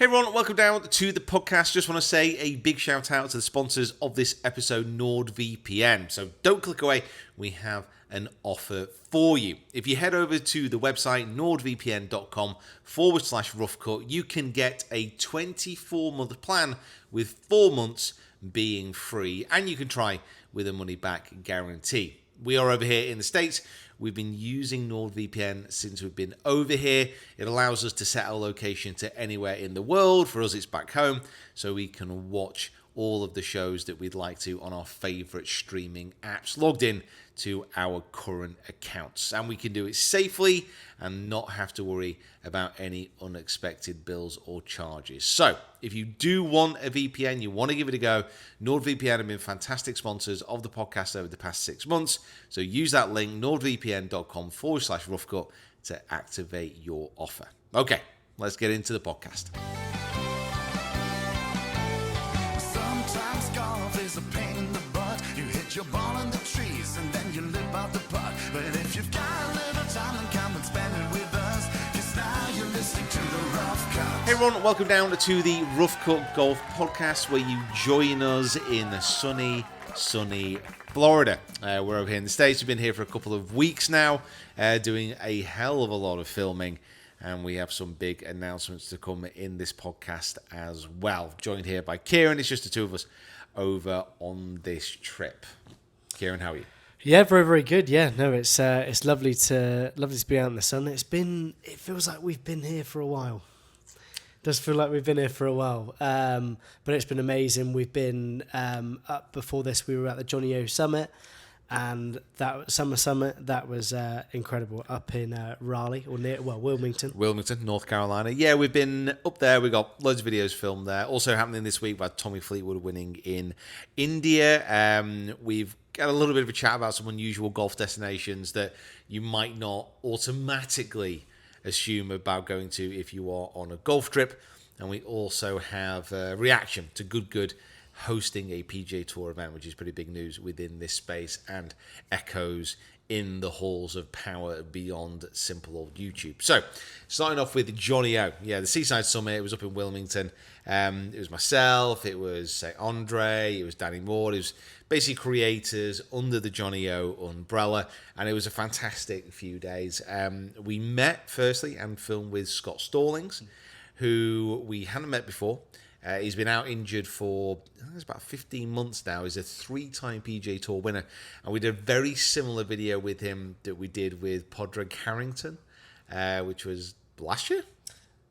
Hey everyone, welcome down to the podcast. Just want to say a big shout out to the sponsors of this episode, NordVPN. So don't click away, we have an offer for you. If you head over to the website nordvpn.com/roughcut, you can get a 24-month plan with 4 months being free, and you can try with a money back guarantee. We are over here in the States. We've been using NordVPN since we've been over here. It allows us to set our location to anywhere in the world. For us, it's back home, so we can watch all of the shows that we'd like to on our favorite streaming apps logged in to our current accounts. And we can do it safely and not have to worry about any unexpected bills or charges. So if you do want a VPN, you want to give it a go, NordVPN have been fantastic sponsors of the podcast over the past 6 months. So use that link, nordvpn.com/roughcut, to activate your offer. Okay, let's get into the podcast. Sometimes golf is a pain in the butt. You hit your ball in the trees and then you lip out the putt. But if you've got a little time, then come and spend it with us, 'cause now you're listening to the Rough Cut. Hey everyone, welcome down to the Rough Cut Golf Podcast, where you join us in sunny Florida. We're over here in the States. We've been here for a couple of weeks now, doing a hell of a lot of filming. And we have some big announcements to come in this podcast as well. Joined here by Kieran. It's just the two of us over on this trip. Kieran, how are you? Yeah, very, very good. Yeah, no, it's lovely to be out in the sun. It feels like we've been here for a while. It does feel like we've been here for a while. But it's been amazing. We've been up before this. We were at the Johnny O Summit. And that summer summit, that was incredible, up in Raleigh, or near, Wilmington. Wilmington, North Carolina. Yeah, we've been up there. We've got loads of videos filmed there. Also happening this week, we had Tommy Fleetwood winning in India. We've got a little bit of a chat about some unusual golf destinations that you might not automatically assume about going to if you are on a golf trip. And we also have a reaction to Good hosting a PGA Tour event, which is pretty big news within this space, and echoes in the halls of power beyond simple old YouTube. So, starting off with Johnny O. Yeah, the Seaside Summit, it was up in Wilmington. It was myself, it was Andre, it was Danny Moore, it was basically creators under the Johnny O umbrella, and it was a fantastic few days. We met, firstly, and filmed with Scott Stallings, who we hadn't met before. He's been out injured for it's about 15 months now. He's a 3-time PGA Tour winner. And we did a very similar video with him that we did with Padraig Harrington, which was last year?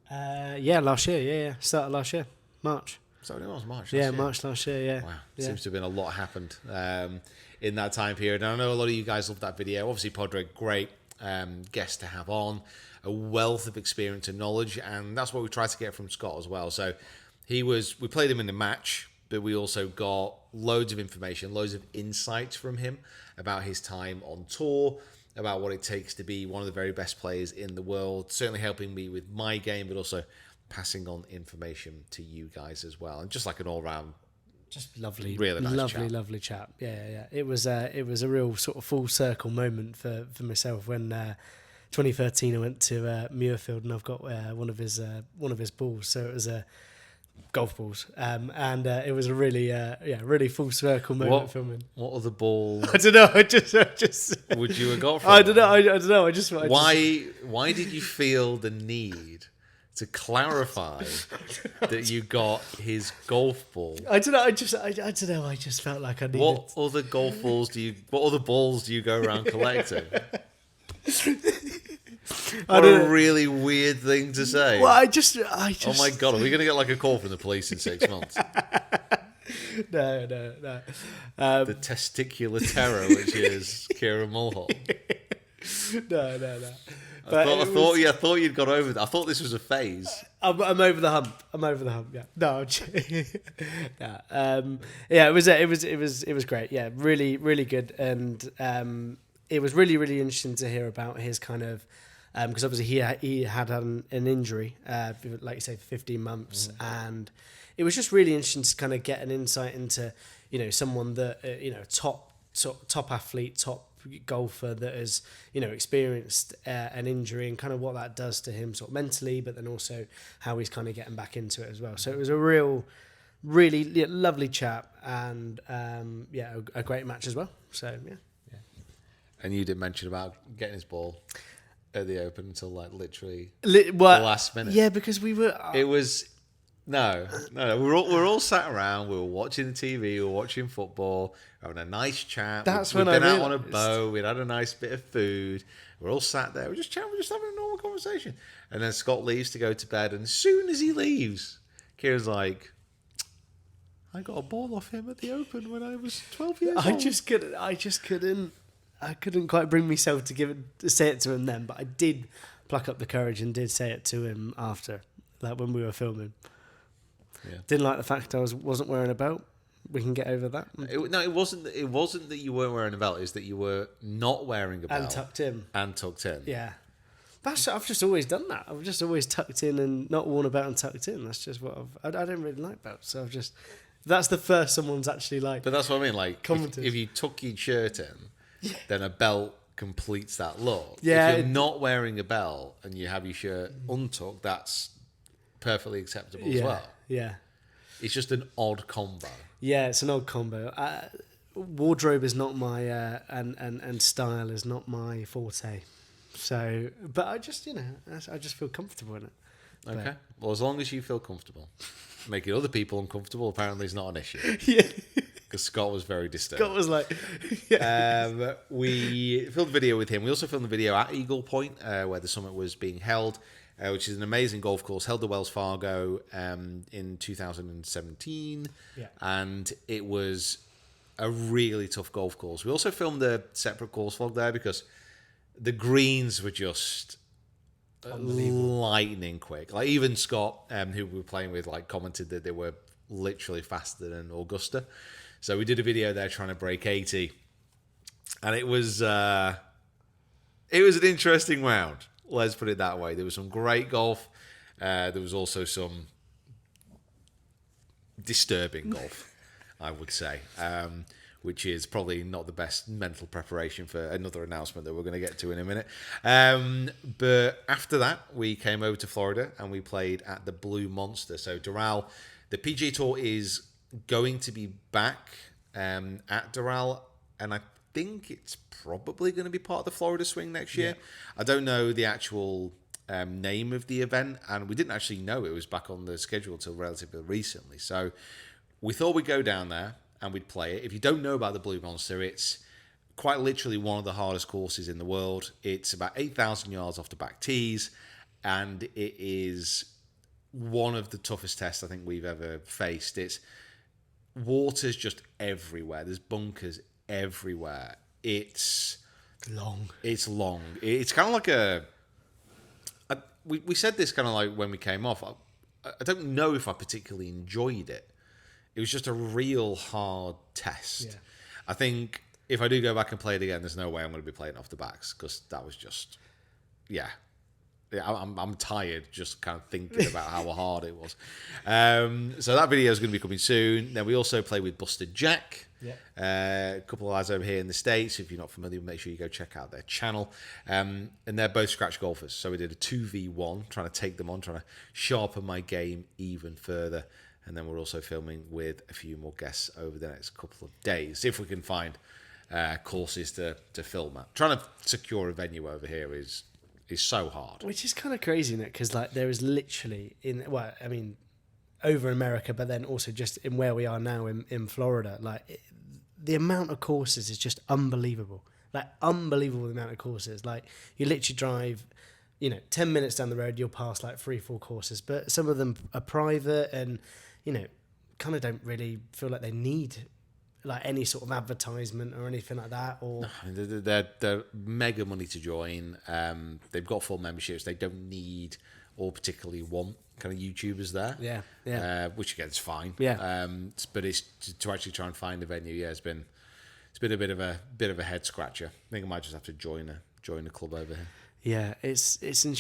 Last year. Yeah. Started last year. March. So it was March last year. Yeah, March last year, yeah. Wow. Yeah. Seems to have been a lot happened in that time period. And I know a lot of you guys loved that video. Obviously, Padraig, great guest to have on. A wealth of experience and knowledge. And that's what we tried to get from Scott as well. So we played him in the match, but we also got loads of information, loads of insights from him about his time on tour, about what it takes to be one of the very best players in the world, certainly helping me with my game, but also passing on information to you guys as well. And just like an all-round, just lovely, really nice chat. Lovely chat. Yeah. It was a real sort of full circle moment for myself when 2013 I went to Muirfield, and I've got one of his balls. So it was a golf balls, and it was a really full circle moment for me. What other ball? I don't know. I just would you have got from? I don't know. I don't know. Why did you feel the need to clarify that you got his golf ball? I don't know. I don't know. I just felt like I needed. What other balls do you go around collecting? What a really weird thing to say. Well, I just. Oh my God, are we going to get like a call from the police in 6 months? No. The testicular terror, which is Kieran Mulhall. No. I thought you'd got over that. I thought this was a phase. I'm over the hump. Yeah. No. It was great. Yeah, really, really good, and it was really, really interesting to hear about his kind of. Because obviously he had an injury, like you say, for 15 months, and it was just really interesting to kind of get an insight into, someone that top athlete, top golfer that has, experienced an injury and kind of what that does to him sort of mentally, but then also how he's kind of getting back into it as well. So it was a really lovely chap, and a great match as well. So yeah. And you did mention about getting his ball at the Open until like literally the last minute. Yeah, because we were. It was no. We're all sat around. We were watching the TV. We were watching football. Having a nice chat. That's We'd when I been out on a realised. boat. We'd had a nice bit of food. We're all sat there. We're just chatting. We're just having a normal conversation. And then Scott leaves to go to bed. And as soon as he leaves, Kieran's like, "I got a ball off him at the Open when I was 12 years old." I couldn't quite bring myself to say it to him then, but I did pluck up the courage and did say it to him after, like when we were filming. Yeah. Didn't like the fact I wasn't wearing a belt. We can get over that. It wasn't that you weren't wearing a belt. It's that you were not wearing a belt And tucked in. And tucked in. Yeah. I've just always done that. I've just always tucked in and not worn a belt and tucked in. That's just what I don't really like belts. So that's the first someone's actually like. But that's what I mean. Like commented. if you tuck your shirt in, then a belt completes that look. Yeah, If you're not wearing a belt and you have your shirt untucked, that's perfectly acceptable as well. Yeah. It's just an odd combo. Yeah, it's an odd combo. Wardrobe is not my and style is not my forte. So, but I just I just feel comfortable in it. Okay. But, Well, as long as you feel comfortable, making other people uncomfortable apparently is not an issue. yeah, Because Scott was very disturbed. Scott was like, yeah. We filmed a video with him. We also filmed a video at Eagle Point, where the summit was being held, which is an amazing golf course, held at Wells Fargo in 2017. Yeah. And it was a really tough golf course. We also filmed a separate course vlog there because the greens were just lightning quick. Like even Scott, who we were playing with, like commented that they were literally faster than Augusta. So we did a video there trying to break 80, and it was an interesting round. Let's put it that way. There was some great golf. There was also some disturbing golf, I would say, which is probably not the best mental preparation for another announcement that we're going to get to in a minute. But after that, we came over to Florida and we played at the Blue Monster. So Doral, the PGA Tour is going to be back at Doral, and I think it's probably going to be part of the Florida Swing next year. Yeah. I don't know the actual name of the event, and we didn't actually know it was back on the schedule until relatively recently. So we thought we'd go down there and we'd play it. If you don't know about the Blue Monster, it's quite literally one of the hardest courses in the world. It's about 8,000 yards off the back tees, and it is one of the toughest tests I think we've ever faced. It's water's just everywhere. There's bunkers everywhere. It's long. It's long. It's kind of like we said this kind of like when we came off. I don't know if I particularly enjoyed it. It was just a real hard test. Yeah. I think if I do go back and play it again, there's no way I'm going to be playing off the backs because that was just, yeah, I'm tired just kind of thinking about how hard it was. So that video is going to be coming soon. Then we also play with Busted Jack. Yeah. A couple of lads over here in the States. If you're not familiar, make sure you go check out their channel. And they're both scratch golfers. So we did a 2v1, trying to take them on, trying to sharpen my game even further. And then we're also filming with a few more guests over the next couple of days, if we can find courses to film at. Trying to secure a venue over here is so hard. Which is kind of crazy, isn't it? Because like there is literally over America, but then also just in where we are now in Florida, like the amount of courses is just unbelievable. Like unbelievable the amount of courses. Like you literally drive, 10 minutes down the road, you'll pass like 3-4 courses, but some of them are private and, kind of don't really feel like they need like any sort of advertisement or anything like that. Or they're mega money to join. They've got full memberships. They don't need or particularly want kind of YouTubers there. Yeah. Which again is fine. Yeah. But it's to actually try and find a venue. Yeah, it's been a bit of a head scratcher. I think I might just have to join a club over here. Yeah, it's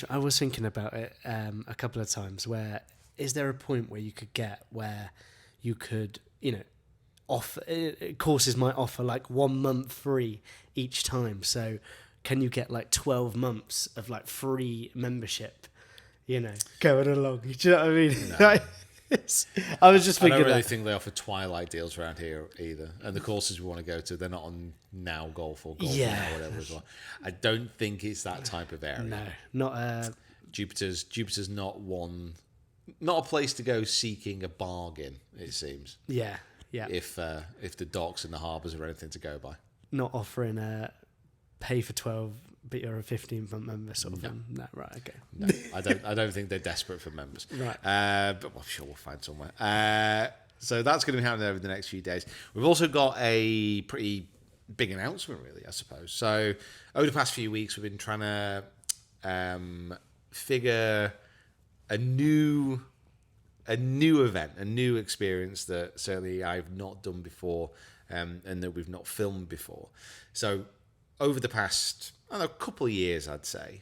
I was thinking about it a couple of times. Where is there a point where you could get where you could courses might offer like 1 month free each time. So can you get like 12 months of like free membership, going along? Do you know what I mean? No. I was just I thinking don't really that. think they offer twilight deals around here either. And the courses we want to go to, they're not on Now Golf or Golf Yeah. Now or whatever as well. I don't think it's that type of area. No, not Jupiter's not a place to go seeking a bargain, it seems. yeah. If the docks and the harbours are anything to go by. Not offering a pay for 12, but you're a 15-month member sort of thing. No, right, okay. No, I don't think they're desperate for members. Right. But I'm sure we'll find somewhere. So that's going to be happening over the next few days. We've also got a pretty big announcement, really, I suppose. So over the past few weeks, we've been trying to figure a new event, a new experience that certainly I've not done before, and that we've not filmed before. So over the past, couple of years, I'd say,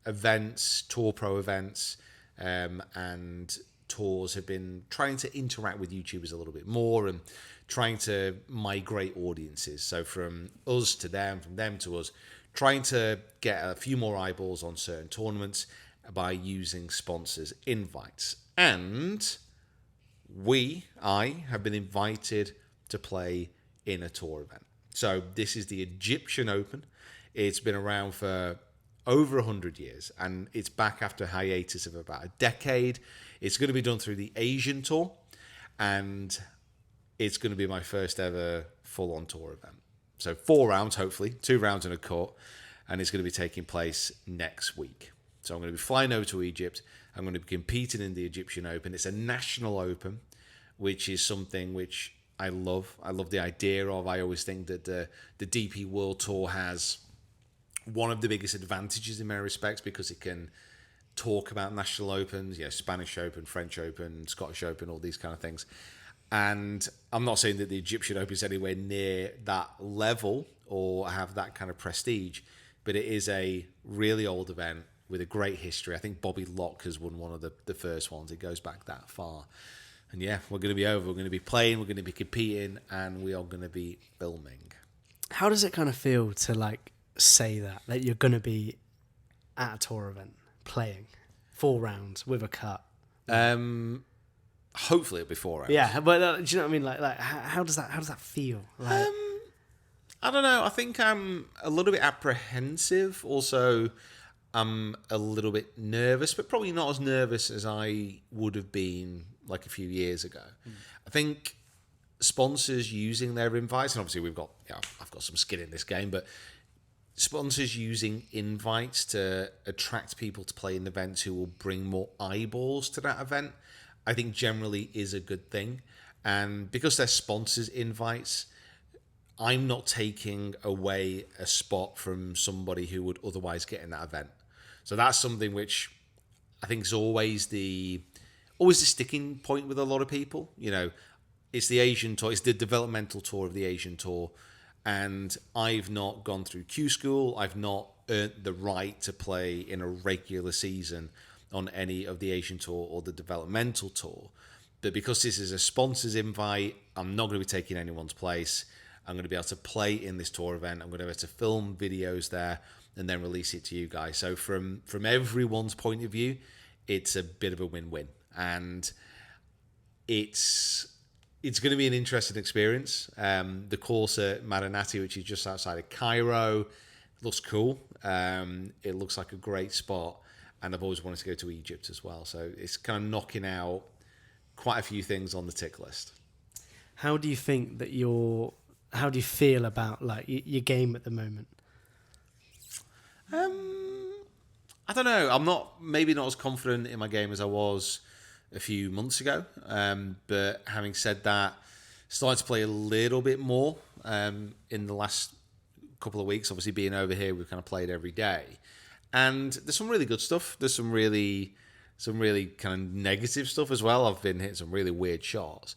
events, Tour Pro events, and tours have been trying to interact with YouTubers a little bit more and trying to migrate audiences. So from us to them, from them to us, trying to get a few more eyeballs on certain tournaments by using sponsors' invites. And I have been invited to play in a tour event. So this is the Egyptian Open. It's been around for over 100 years, and it's back after a hiatus of about a decade. It's going to be done through the Asian Tour, and it's going to be my first ever full-on tour event. So 4 rounds, hopefully, 2 rounds in a court, and it's going to be taking place next week. So I'm going to be flying over to Egypt. I'm going to be competing in the Egyptian Open. It's a national open, which is something which I love. I love the idea of. I always think that the DP World Tour has one of the biggest advantages in many respects because it can talk about national opens, Spanish Open, French Open, Scottish Open, all these kind of things. And I'm not saying that the Egyptian Open is anywhere near that level or have that kind of prestige, but it is a really old event with a great history. I think Bobby Locke has won one of the first ones. It goes back that far. And we're going to be over. We're going to be playing, we're going to be competing, and we are going to be filming. How does it kind of feel to say that you're going to be at a tour event playing 4 rounds with a cut? Hopefully it'll be 4 rounds. Yeah, but do you know what I mean? How does that feel? I don't know. I think I'm a little bit apprehensive. Also, I'm a little bit nervous, but probably not as nervous as I would have been a few years ago. I think sponsors using their invites, and obviously I've got some skin in this game, but sponsors using invites to attract people to play in events who will bring more eyeballs to that event, I think generally is a good thing. And because they're sponsors' invites, I'm not taking away a spot from somebody who would otherwise get in that event. So that's something which I think is always the sticking point with a lot of people. It's the Asian Tour, it's the developmental tour of the Asian Tour, and I've not gone through Q School. I've not earned the right to play in a regular season on any of the Asian Tour or the developmental tour. But because this is a sponsor's invite, I'm not going to be taking anyone's place. I'm going to be able to play in this tour event. I'm going to be able to film videos there and then release it to you guys. So from everyone's point of view, it's a bit of a win-win. And it's going to be an interesting experience. The course at Maranati, which is just outside of Cairo, looks cool. It looks like a great spot. And I've always wanted to go to Egypt as well. So it's kind of knocking out quite a few things on the tick list. How do you think that how do you feel about your game at the moment? I don't know. I'm maybe not as confident in my game as I was a few months ago. But having said that, started to play a little bit more in the last couple of weeks. Obviously, being over here, we've kind of played every day. And there's some really good stuff. There's some really kind of negative stuff as well. I've been hitting some really weird shots.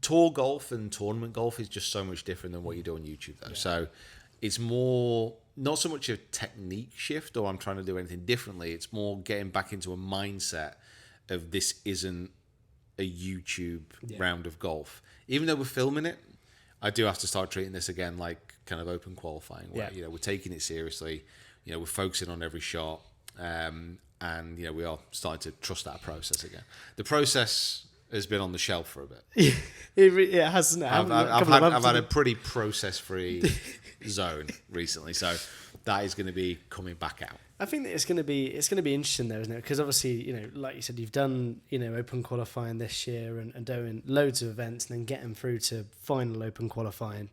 Tour golf and tournament golf is just so much different than what you do on YouTube, though. Yeah. So it's more, not so much a technique shift or I'm trying to do anything differently. It's more getting back into a mindset of this isn't a YouTube round of golf. Even though we're filming it, I do have to start treating this again like kind of open qualifying, where we're taking it seriously. We're focusing on every shot, and we are starting to trust that process again. The process has been on the shelf for a bit. It hasn't. I've had a pretty process-free zone recently, so that is going to be coming back out. I think that it's going to be interesting though, isn't it? Because obviously, like you said, you've done open qualifying this year and doing loads of events, and then getting through to final open qualifying,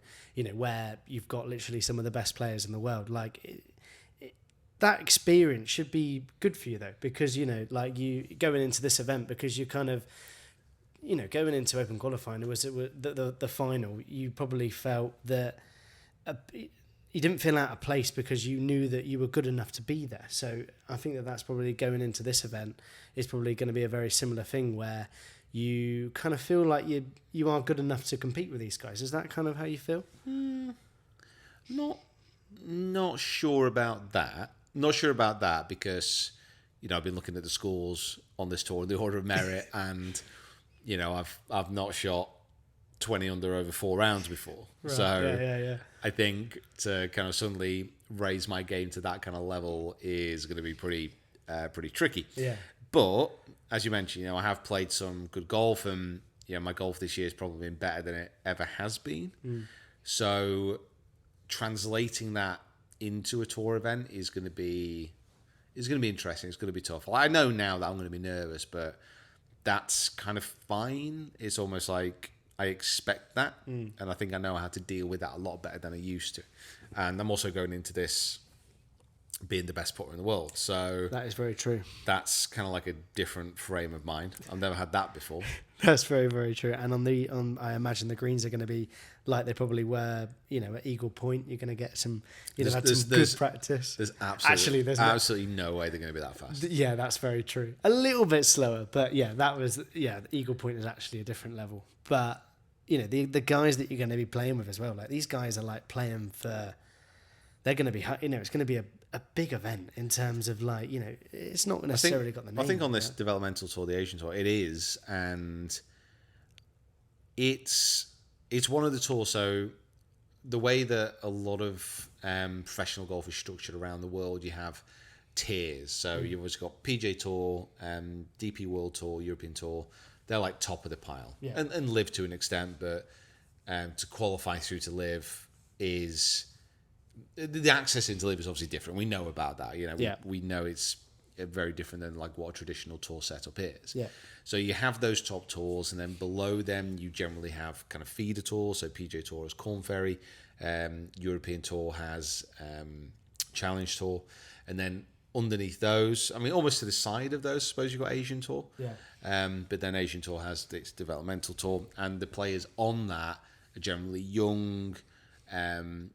where you've got literally some of the best players in the world. Like that experience should be good for you though, because like you going into this event, because you kind of going into open qualifying, the final, you probably felt that. You didn't feel out of place because you knew that you were good enough to be there. So I think that that's probably going into this event is probably going to be a very similar thing, where you kind of feel like you are good enough to compete with these guys. Is that kind of how you feel? Not sure about that. Not sure about that because I've been looking at the scores on this tour, the order of merit, and I've not shot 20 under over 4 rounds before. Right. So Yeah. I think to kind of suddenly raise my game to that kind of level is going to be pretty tricky. Yeah. But as you mentioned, I have played some good golf, and my golf this year has probably been better than it ever has been. So translating that into a tour event is going to be interesting. It's going to be tough. I know now that I'm going to be nervous, but that's kind of fine. It's almost like I expect that, and I think I know how to deal with that a lot better than I used to. And I'm also going into this being the best putter in the world, so That is very true. that's kind of like a different frame of mind. I've never had that before. That's very, very true. And on I imagine the greens are going to be like they probably were, at Eagle Point. You're going to get some, had some good practice. There's there's absolutely no way they're going to be that fast. Yeah, that's very true. A little bit slower, but Eagle Point is actually a different level. But the guys that you're going to be playing with as well, like these guys are like playing for. They're going to be, it's going to be a big event in terms of like, it's not necessarily got the name. I think on this developmental tour, the Asian tour, it is, and it's one of the tours. So the way that a lot of professional golf is structured around the world, you have tiers. So you've always got PJ Tour, DP World Tour, European Tour. They're like top of the pile, and live to an extent, but to qualify through to live is the access into live is obviously different. We know about that. We know it's very different than like what a traditional tour setup is. Yeah. So you have those top tours, and then below them you generally have kind of feeder tours. So PJ Tour has Corn Ferry, European Tour has Challenge Tour, and then underneath those, I mean, almost to the side of those, I suppose you've got Asian Tour. Yeah. But then Asian Tour has its developmental tour, and the players on that are generally young,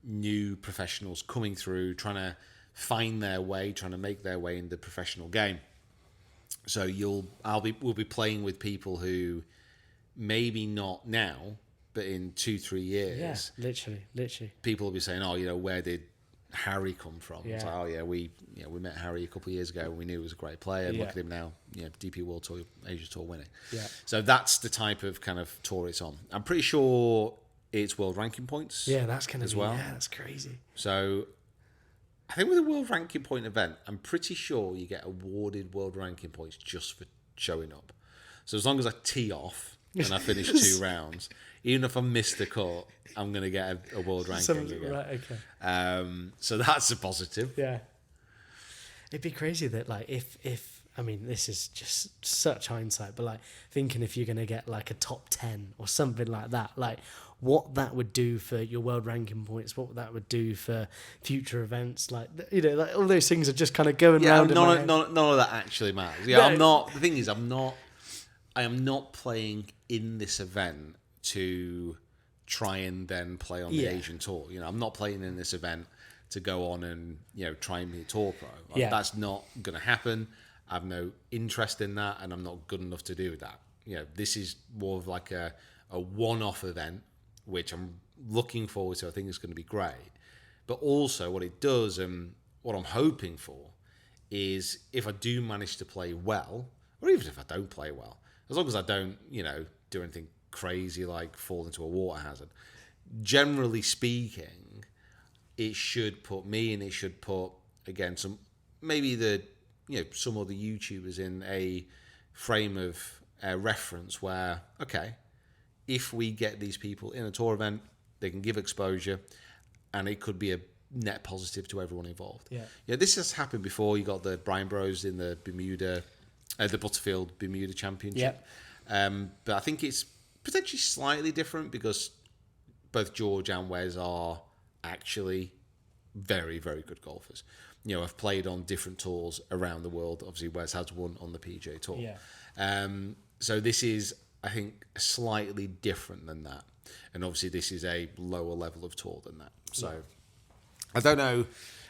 new professionals coming through, trying to find their way, trying to make their way in the professional game. So we'll be playing with people who maybe not now, but in 2-3 years, literally, people will be saying, "Oh, where did Harry come from?" Yeah. It's like, "Oh yeah, we met Harry a couple of years ago, and we knew he was a great player. And look at him now, DP World Tour, Asia Tour winning." Yeah. So that's the type of kind of tour it's on. I'm pretty sure it's world ranking points. Yeah, that's going to as be, well. Yeah, that's crazy. So I think with a world ranking point event, I'm pretty sure you get awarded world ranking points just for showing up. So as long as I tee off and I finish 2 rounds, even if I miss the cut, I'm going to get a world ranking again. Right, okay. So that's a positive. Yeah. It'd be crazy that like if I mean, this is just such hindsight, but like thinking if you're going to get like a top 10 or something like that, like what that would do for your world ranking points, what that would do for future events, like like all those things are just kind of going round. None of that actually matters. Yeah, no. I'm not. The thing is, I am not playing in this event to try and then play on the Asian Tour. I'm not playing in this event to go on and try and be a tour pro. That's not going to happen. I have no interest in that, and I'm not good enough to do that. This is more of like a one-off event, which I'm looking forward to. I think it's going to be great. But also what it does, and what I'm hoping for, is if I do manage to play well, or even if I don't play well, as long as I don't, do anything crazy like fall into a water hazard. Generally speaking, it should put me and it should put again some maybe some other YouTubers in a frame of reference where if we get these people in a tour event, they can give exposure, and it could be a net positive to everyone involved. Yeah, this has happened before. You got the Bryan Bros in the the Butterfield Bermuda Championship. But I think it's potentially slightly different because both George and Wes are actually very, very good golfers. I've played on different tours around the world. Obviously, Wes has won on the PGA Tour. So this is, I think, slightly different than that. And obviously, this is a lower level of tour than that. So I don't know.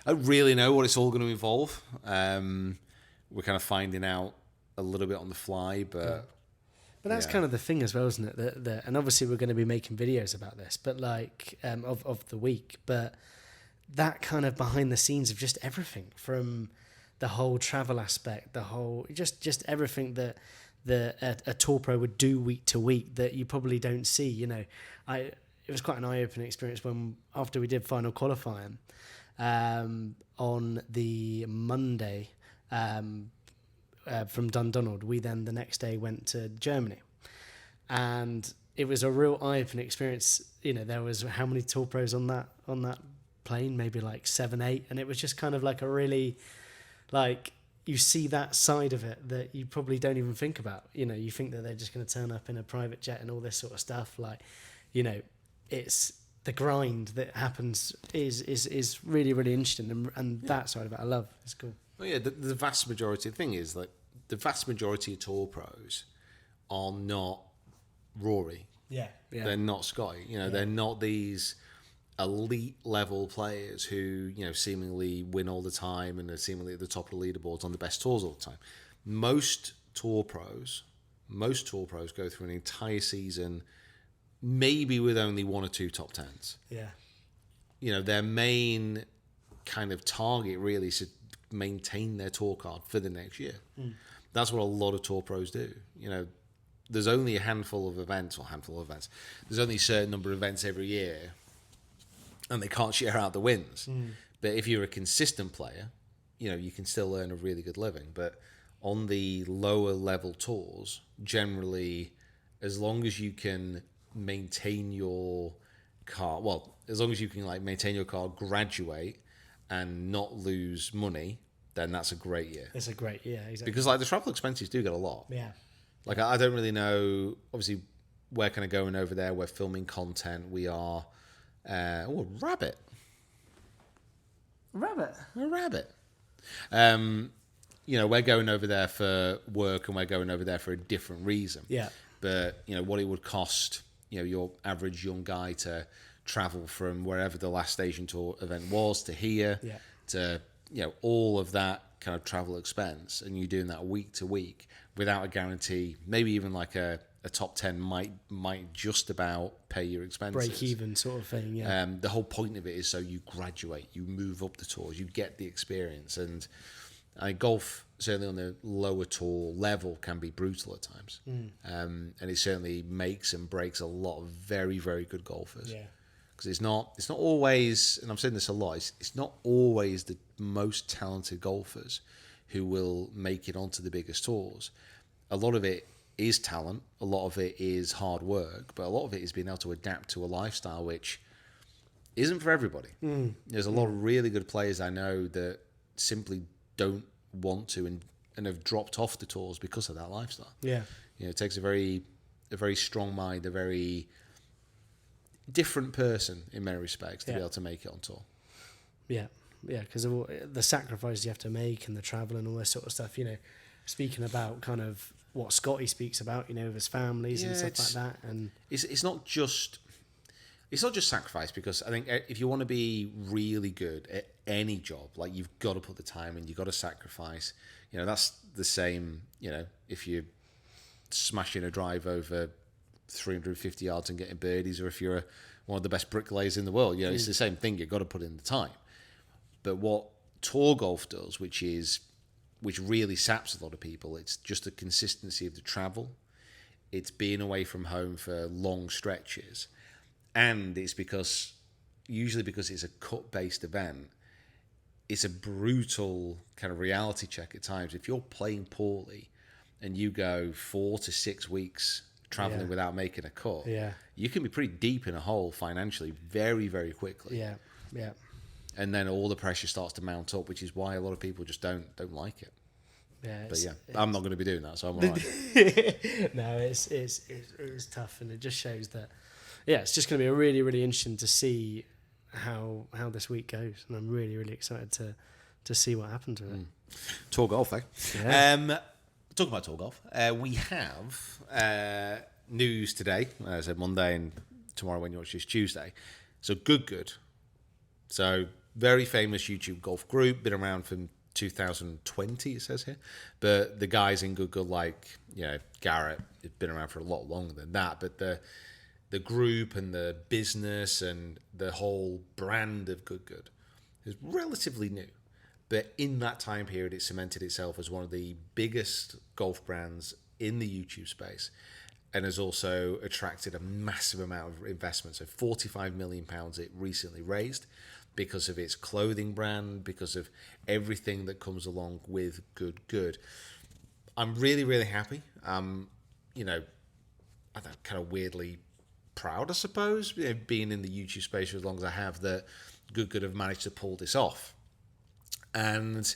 I don't really know what it's all going to involve. We're kind of finding out a little bit on the fly, but that's kind of the thing as well, isn't it? That and obviously we're going to be making videos about this, but like of the week, but that kind of behind the scenes of just everything from the whole travel aspect, the whole just everything that a tour pro would do week to week that you probably don't see. It was quite an eye-opening experience after we did final qualifying on the Monday. From Dundonald, we then the next day went to Germany, and it was a real eye-opening experience. There was how many tour pros on that plane? Maybe like 7, 8, and it was just kind of like a really, like, you see that side of it that you probably don't even think about. You think that they're just going to turn up in a private jet and all this sort of stuff. Like, it's the grind that happens is really, really interesting, and that side of it I love. It's cool. Well, yeah, the vast majority. The thing is, like, the vast majority of tour pros are not Rory. Yeah. They're not Scotty. They're not these elite level players who seemingly win all the time and are seemingly at the top of the leaderboards on the best tours all the time. Most tour pros go through an entire season, maybe with only 1 or 2 top 10s. Yeah. Their main kind of target really is to maintain their tour card for the next year. That's what a lot of tour pros do. There's only a handful of events. There's only a certain number of events every year, and they can't share out the wins. But if you're a consistent player, you can still earn a really good living. But on the lower level tours, generally, as long as you can maintain your card, as long as you can maintain your card, graduate, and not lose money, then that's a great year. It's a great year, exactly. Because the travel expenses do get a lot. Yeah. I don't really know. Obviously, we're kind of going over there. We're filming content. We are. A rabbit. A rabbit. We're going over there for work, and we're going over there for a different reason. Yeah. But what it would cost, your average young guy to travel from wherever the last Asian tour event was to here, to all of that kind of travel expense, and you're doing that week to week without a guarantee. Maybe even like a top 10 might just about pay your expenses, break even sort of thing. The whole point of it is so you graduate, you move up the tours, you get the experience. And golf, certainly on the lower tour level, can be brutal at times. And it certainly makes and breaks a lot of very, very good golfers. Because it's not always, and I've said this a lot, it's not always the most talented golfers who will make it onto the biggest tours. A lot of it is talent, a lot of it is hard work, but a lot of it is being able to adapt to a lifestyle which isn't for everybody. There's a lot of really good players I know that simply don't want to and have dropped off the tours because of that lifestyle. It takes a very strong mind, a very different person in many respects to be able to make it on tour. Because of the sacrifices you have to make and the travel and all this sort of stuff. Speaking about kind of what Scotty speaks about, with his families and stuff like that, and it's not just sacrifice, because I think if you want to be really good at any job, you've got to put the time in, you've got to sacrifice. That's the same. If you're smashing a drive over 350 yards and getting birdies, or if you're one of the best bricklayers in the world, it's the same thing. You've got to put in the time. But what tour golf does, which really saps a lot of people, it's just the consistency of the travel. it's being away from home for long stretches, and it's usually because it's a cut-based event, it's a brutal kind of reality check at times. If you're playing poorly and you go 4 to 6 weeks traveling without making a cut, you can be pretty deep in a hole financially very, very quickly. Yeah. And then all the pressure starts to mount up, which is why a lot of people just don't like it. Yeah, But I'm not going to be doing that, so I'm all right. No, it's tough, and it just shows that. Yeah, it's just going to be really, really interesting to see how this week goes, and I'm really, really excited to see what happens with it. Tour golf, eh? Yeah. Talking about tour golf, we have news today. I said Monday, and tomorrow when you watch this, Tuesday. So Good. So very famous YouTube golf group, been around from 2020, it says here. But the guys in Good, like, Garrett, have been around for a lot longer than that. But the group and the business and the whole brand of Good is relatively new. But in that time period, it cemented itself as one of the biggest golf brands in the YouTube space, and has also attracted a massive amount of investment. So £45 million it recently raised because of its clothing brand, because of everything that comes along with Good. I'm really, really happy. I'm kind of weirdly proud, I suppose, being in the YouTube space for as long as I have, that Good have managed to pull this off. And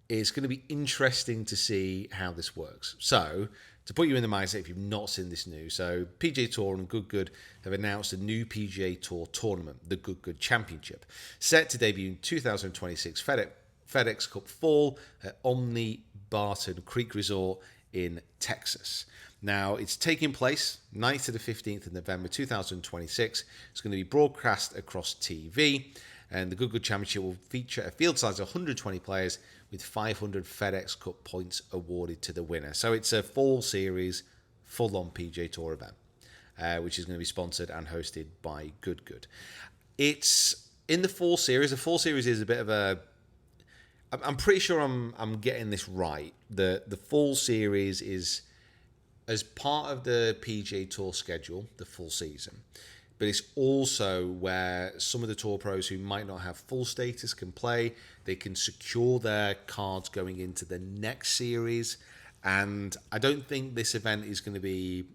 it's going to be interesting to see how this works. So, to put you in the mindset, if you've not seen this news, so PGA Tour and Good have announced a new PGA Tour tournament, the Good Championship, set to debut in 2026 FedEx Cup Fall at Omni Barton Creek Resort in Texas. Now, it's taking place 9th to the 15th of November 2026. It's going to be broadcast across TV. And the Good Championship will feature a field size of 120 players with 500 FedEx Cup points awarded to the winner. So it's a fall series, full-on PGA Tour event, which is going to be sponsored and hosted by Good. It's in the fall series. The fall series is a bit of a... I'm pretty sure I'm getting this right. The fall series is as part of the PGA Tour schedule, the full season. But it's also where some of the tour pros who might not have full status can play. They can secure their cards going into the next series. And I don't think this event is going to be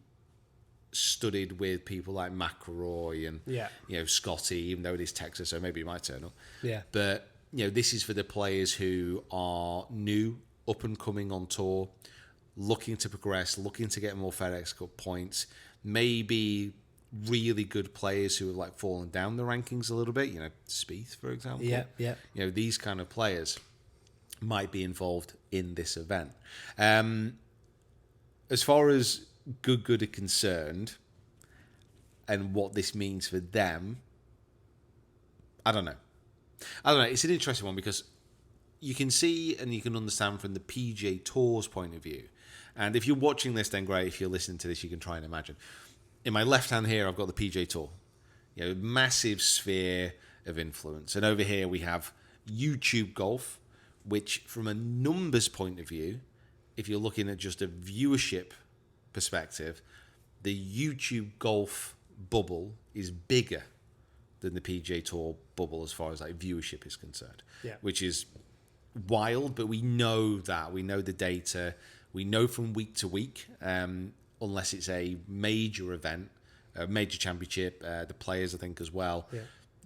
studded with people like McIlroy and Scotty, even though it is Texas, so maybe he might turn up. Yeah. But this is for the players who are new, up and coming on tour, looking to progress, looking to get more FedEx Cup points, maybe really good players who have like fallen down the rankings a little bit, Spieth, for example. Yeah. These kind of players might be involved in this event. As far as Good are concerned and what this means for them, I don't know. It's an interesting one because you can see and you can understand from the PGA Tour's point of view. And if you're watching this, then great. If you're listening to this, you can try and imagine. In my left hand here, I've got the PGA Tour, massive sphere of influence. And over here we have YouTube golf, which from a numbers point of view, if you're looking at just a viewership perspective, the YouTube golf bubble is bigger than the PGA Tour bubble as far as like viewership is concerned, which is wild. But we know that. We know the data. We know from week to week, unless it's a major event, a major championship, the players, I think, as well. Yeah.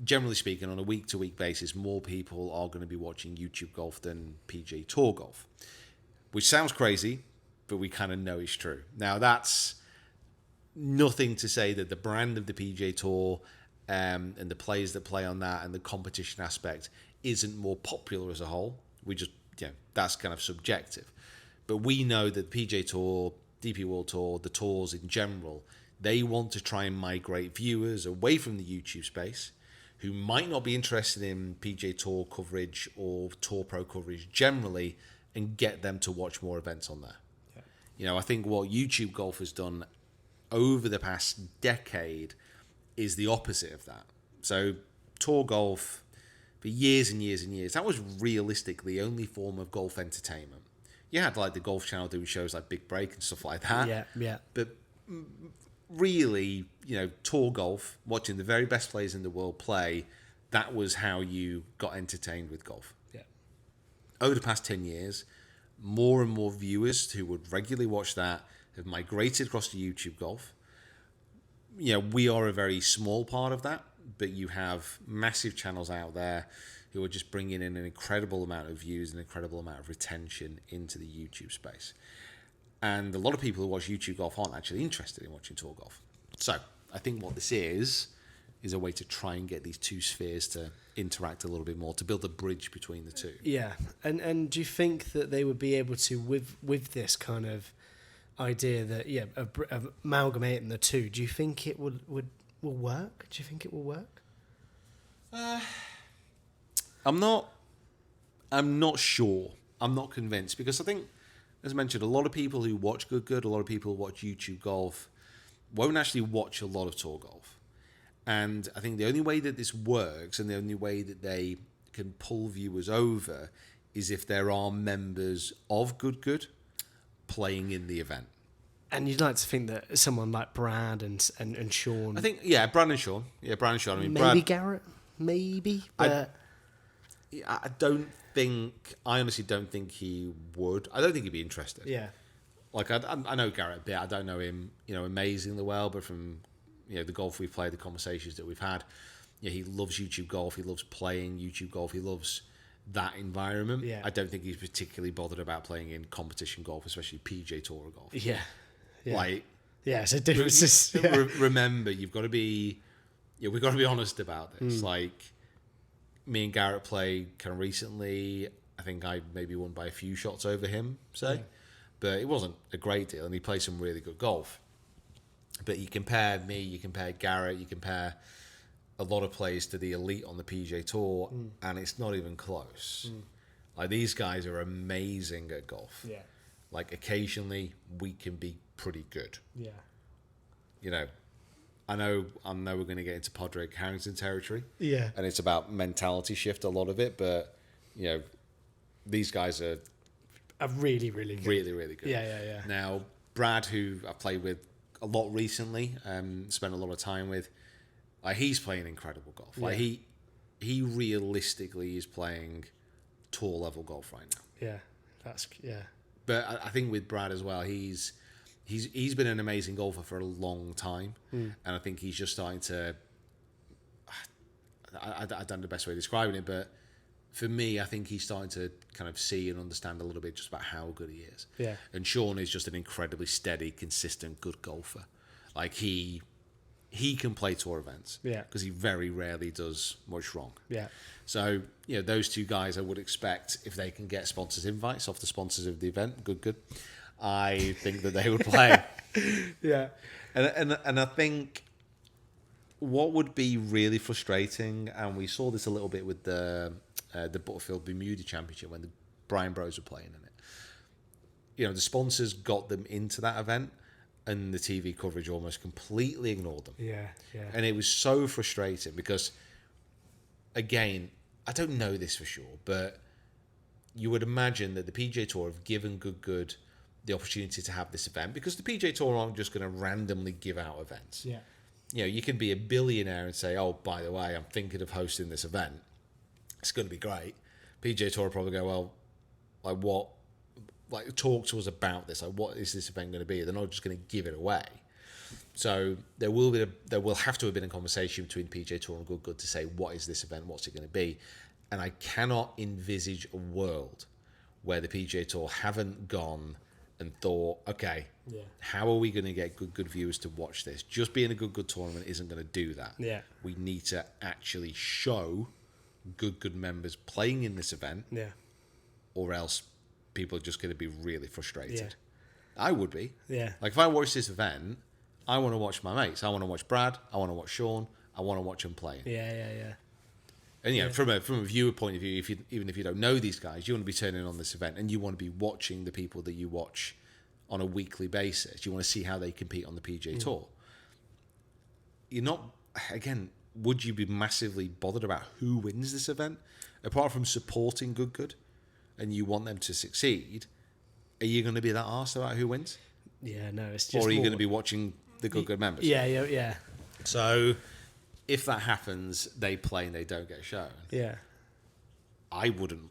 Generally speaking, on a week-to-week basis, more people are going to be watching YouTube golf than PGA Tour golf, which sounds crazy, but we kind of know it's true. Now, that's nothing to say that the brand of the PGA Tour and the players that play on that and the competition aspect isn't more popular as a whole. We just, that's kind of subjective. But we know that the PGA Tour, DP World Tour, the tours in general, they want to try and migrate viewers away from the YouTube space who might not be interested in PGA Tour coverage or Tour Pro coverage generally and get them to watch more events on there. Yeah. I think what YouTube golf has done over the past decade is the opposite of that. So Tour golf, for years and years and years, that was realistically the only form of golf entertainment. You had like the Golf Channel doing shows like Big Break and stuff like that. Yeah. But really, tour golf, watching the very best players in the world play, that was how you got entertained with golf. Yeah. Over the past 10 years, more and more viewers who would regularly watch that have migrated across to YouTube golf. We are a very small part of that, but you have massive channels out there who are just bringing in an incredible amount of views, an incredible amount of retention into the YouTube space. And a lot of people who watch YouTube golf aren't actually interested in watching tour golf. So I think what this is a way to try and get these two spheres to interact a little bit more, to build a bridge between the two. Yeah, and do you think that they would be able to, with this kind of idea that, of amalgamating the two, do you think it will work? Do you think it will work? I'm not sure. I'm not convinced, because I think, as mentioned, a lot of people who watch Good, a lot of people who watch YouTube golf won't actually watch a lot of tour golf. And I think the only way that this works, and the only way that they can pull viewers over, is if there are members of Good playing in the event. And you'd like to think that someone like Brad and Sean... I think, Brad and Sean. Yeah, Brad and Sean. I mean, maybe Brad, Garrett, maybe, but... I honestly don't think he would. I don't think he'd be interested. Yeah. Like, I know Garrett a bit. I don't know him, amazingly well, but from, the golf we've played, the conversations that we've had, he loves YouTube golf. He loves playing YouTube golf. He loves that environment. Yeah. I don't think he's particularly bothered about playing in competition golf, especially PJ Tour golf. Yeah. Like, it's a difference. Remember, you've got to be, we've got to be honest about this. Like, me and Garrett played kind of recently. I think I maybe won by a few shots over him, but it wasn't a great deal, and he played some really good golf. But you compare me, you compare Garrett, you compare a lot of players to the elite on the PGA Tour, and it's not even close. Like, these guys are amazing at golf. Yeah. Like, occasionally we can be pretty good. Yeah. I know we're going to get into Podrick Harrington territory. Yeah. And it's about mentality shift, a lot of it, but these guys are really, really good. Really, really good. Yeah. Now, Brad, who I've played with a lot recently, spent a lot of time with, he's playing incredible golf. Like, he realistically is playing tour level golf right now. Yeah. But I think with Brad as well, he's been an amazing golfer for a long time, and I think he's just starting to. I don't know the best way of describing it, but for me, I think he's starting to kind of see and understand a little bit just about how good he is. Yeah. And Sean is just an incredibly steady, consistent, good golfer. Like, he can play tour events. Yeah. Because he very rarely does much wrong. Yeah. So, those two guys, I would expect, if they can get sponsors' invites off the sponsors of the event, good, I think that they would play. Yeah. And I think what would be really frustrating, and we saw this a little bit with the Butterfield Bermuda Championship when the Brian Bros were playing in it. The sponsors got them into that event, and the TV coverage almost completely ignored them. Yeah. And it was so frustrating because, again, I don't know this for sure, but you would imagine that the PGA Tour have given Good the opportunity to have this event, because the PGA Tour aren't just going to randomly give out events. Yeah. You can be a billionaire and say, oh, by the way, I'm thinking of hosting this event. It's going to be great. PGA Tour will probably go, well, like, what? Like, talk to us about this. Like, what is this event going to be? They're not just going to give it away. So there will have to have been a conversation between PGA Tour and Good to say, what is this event? What's it going to be? And I cannot envisage a world where the PGA Tour haven't gone and thought, okay, how are we going to get good viewers to watch this? Just being a good tournament isn't going to do that. Yeah. We need to actually show good members playing in this event. Yeah. Or else people are just going to be really frustrated. Yeah. I would be. Yeah. Like, if I watch this event, I want to watch my mates. I want to watch Brad. I want to watch Sean. I want to watch them playing. Yeah. And from a viewer point of view, even if you don't know these guys, you want to be turning on this event and you want to be watching the people that you watch on a weekly basis. You want to see how they compete on the PGA Tour. You're not, again, would you be massively bothered about who wins this event? Apart from supporting Good, and you want them to succeed, are you going to be that arsed about who wins? Yeah, no, it's just. Or are you more- going to be watching the Good members? Yeah. So if that happens, they play and they don't get shown. Yeah. I wouldn't.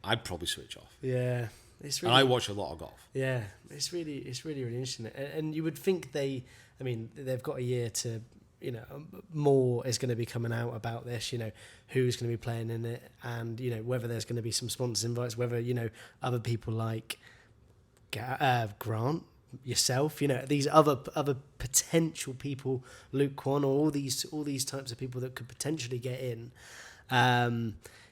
I'd probably switch off. Yeah. It's And really. I watch a lot of golf. Yeah, it's really interesting, and you would think they've got a year to, more is going to be coming out about this, who's going to be playing in it, and whether there's going to be some sponsors invites, whether other people like Grant, yourself, these other potential people, Luke Kwan, or all these types of people that could potentially get in.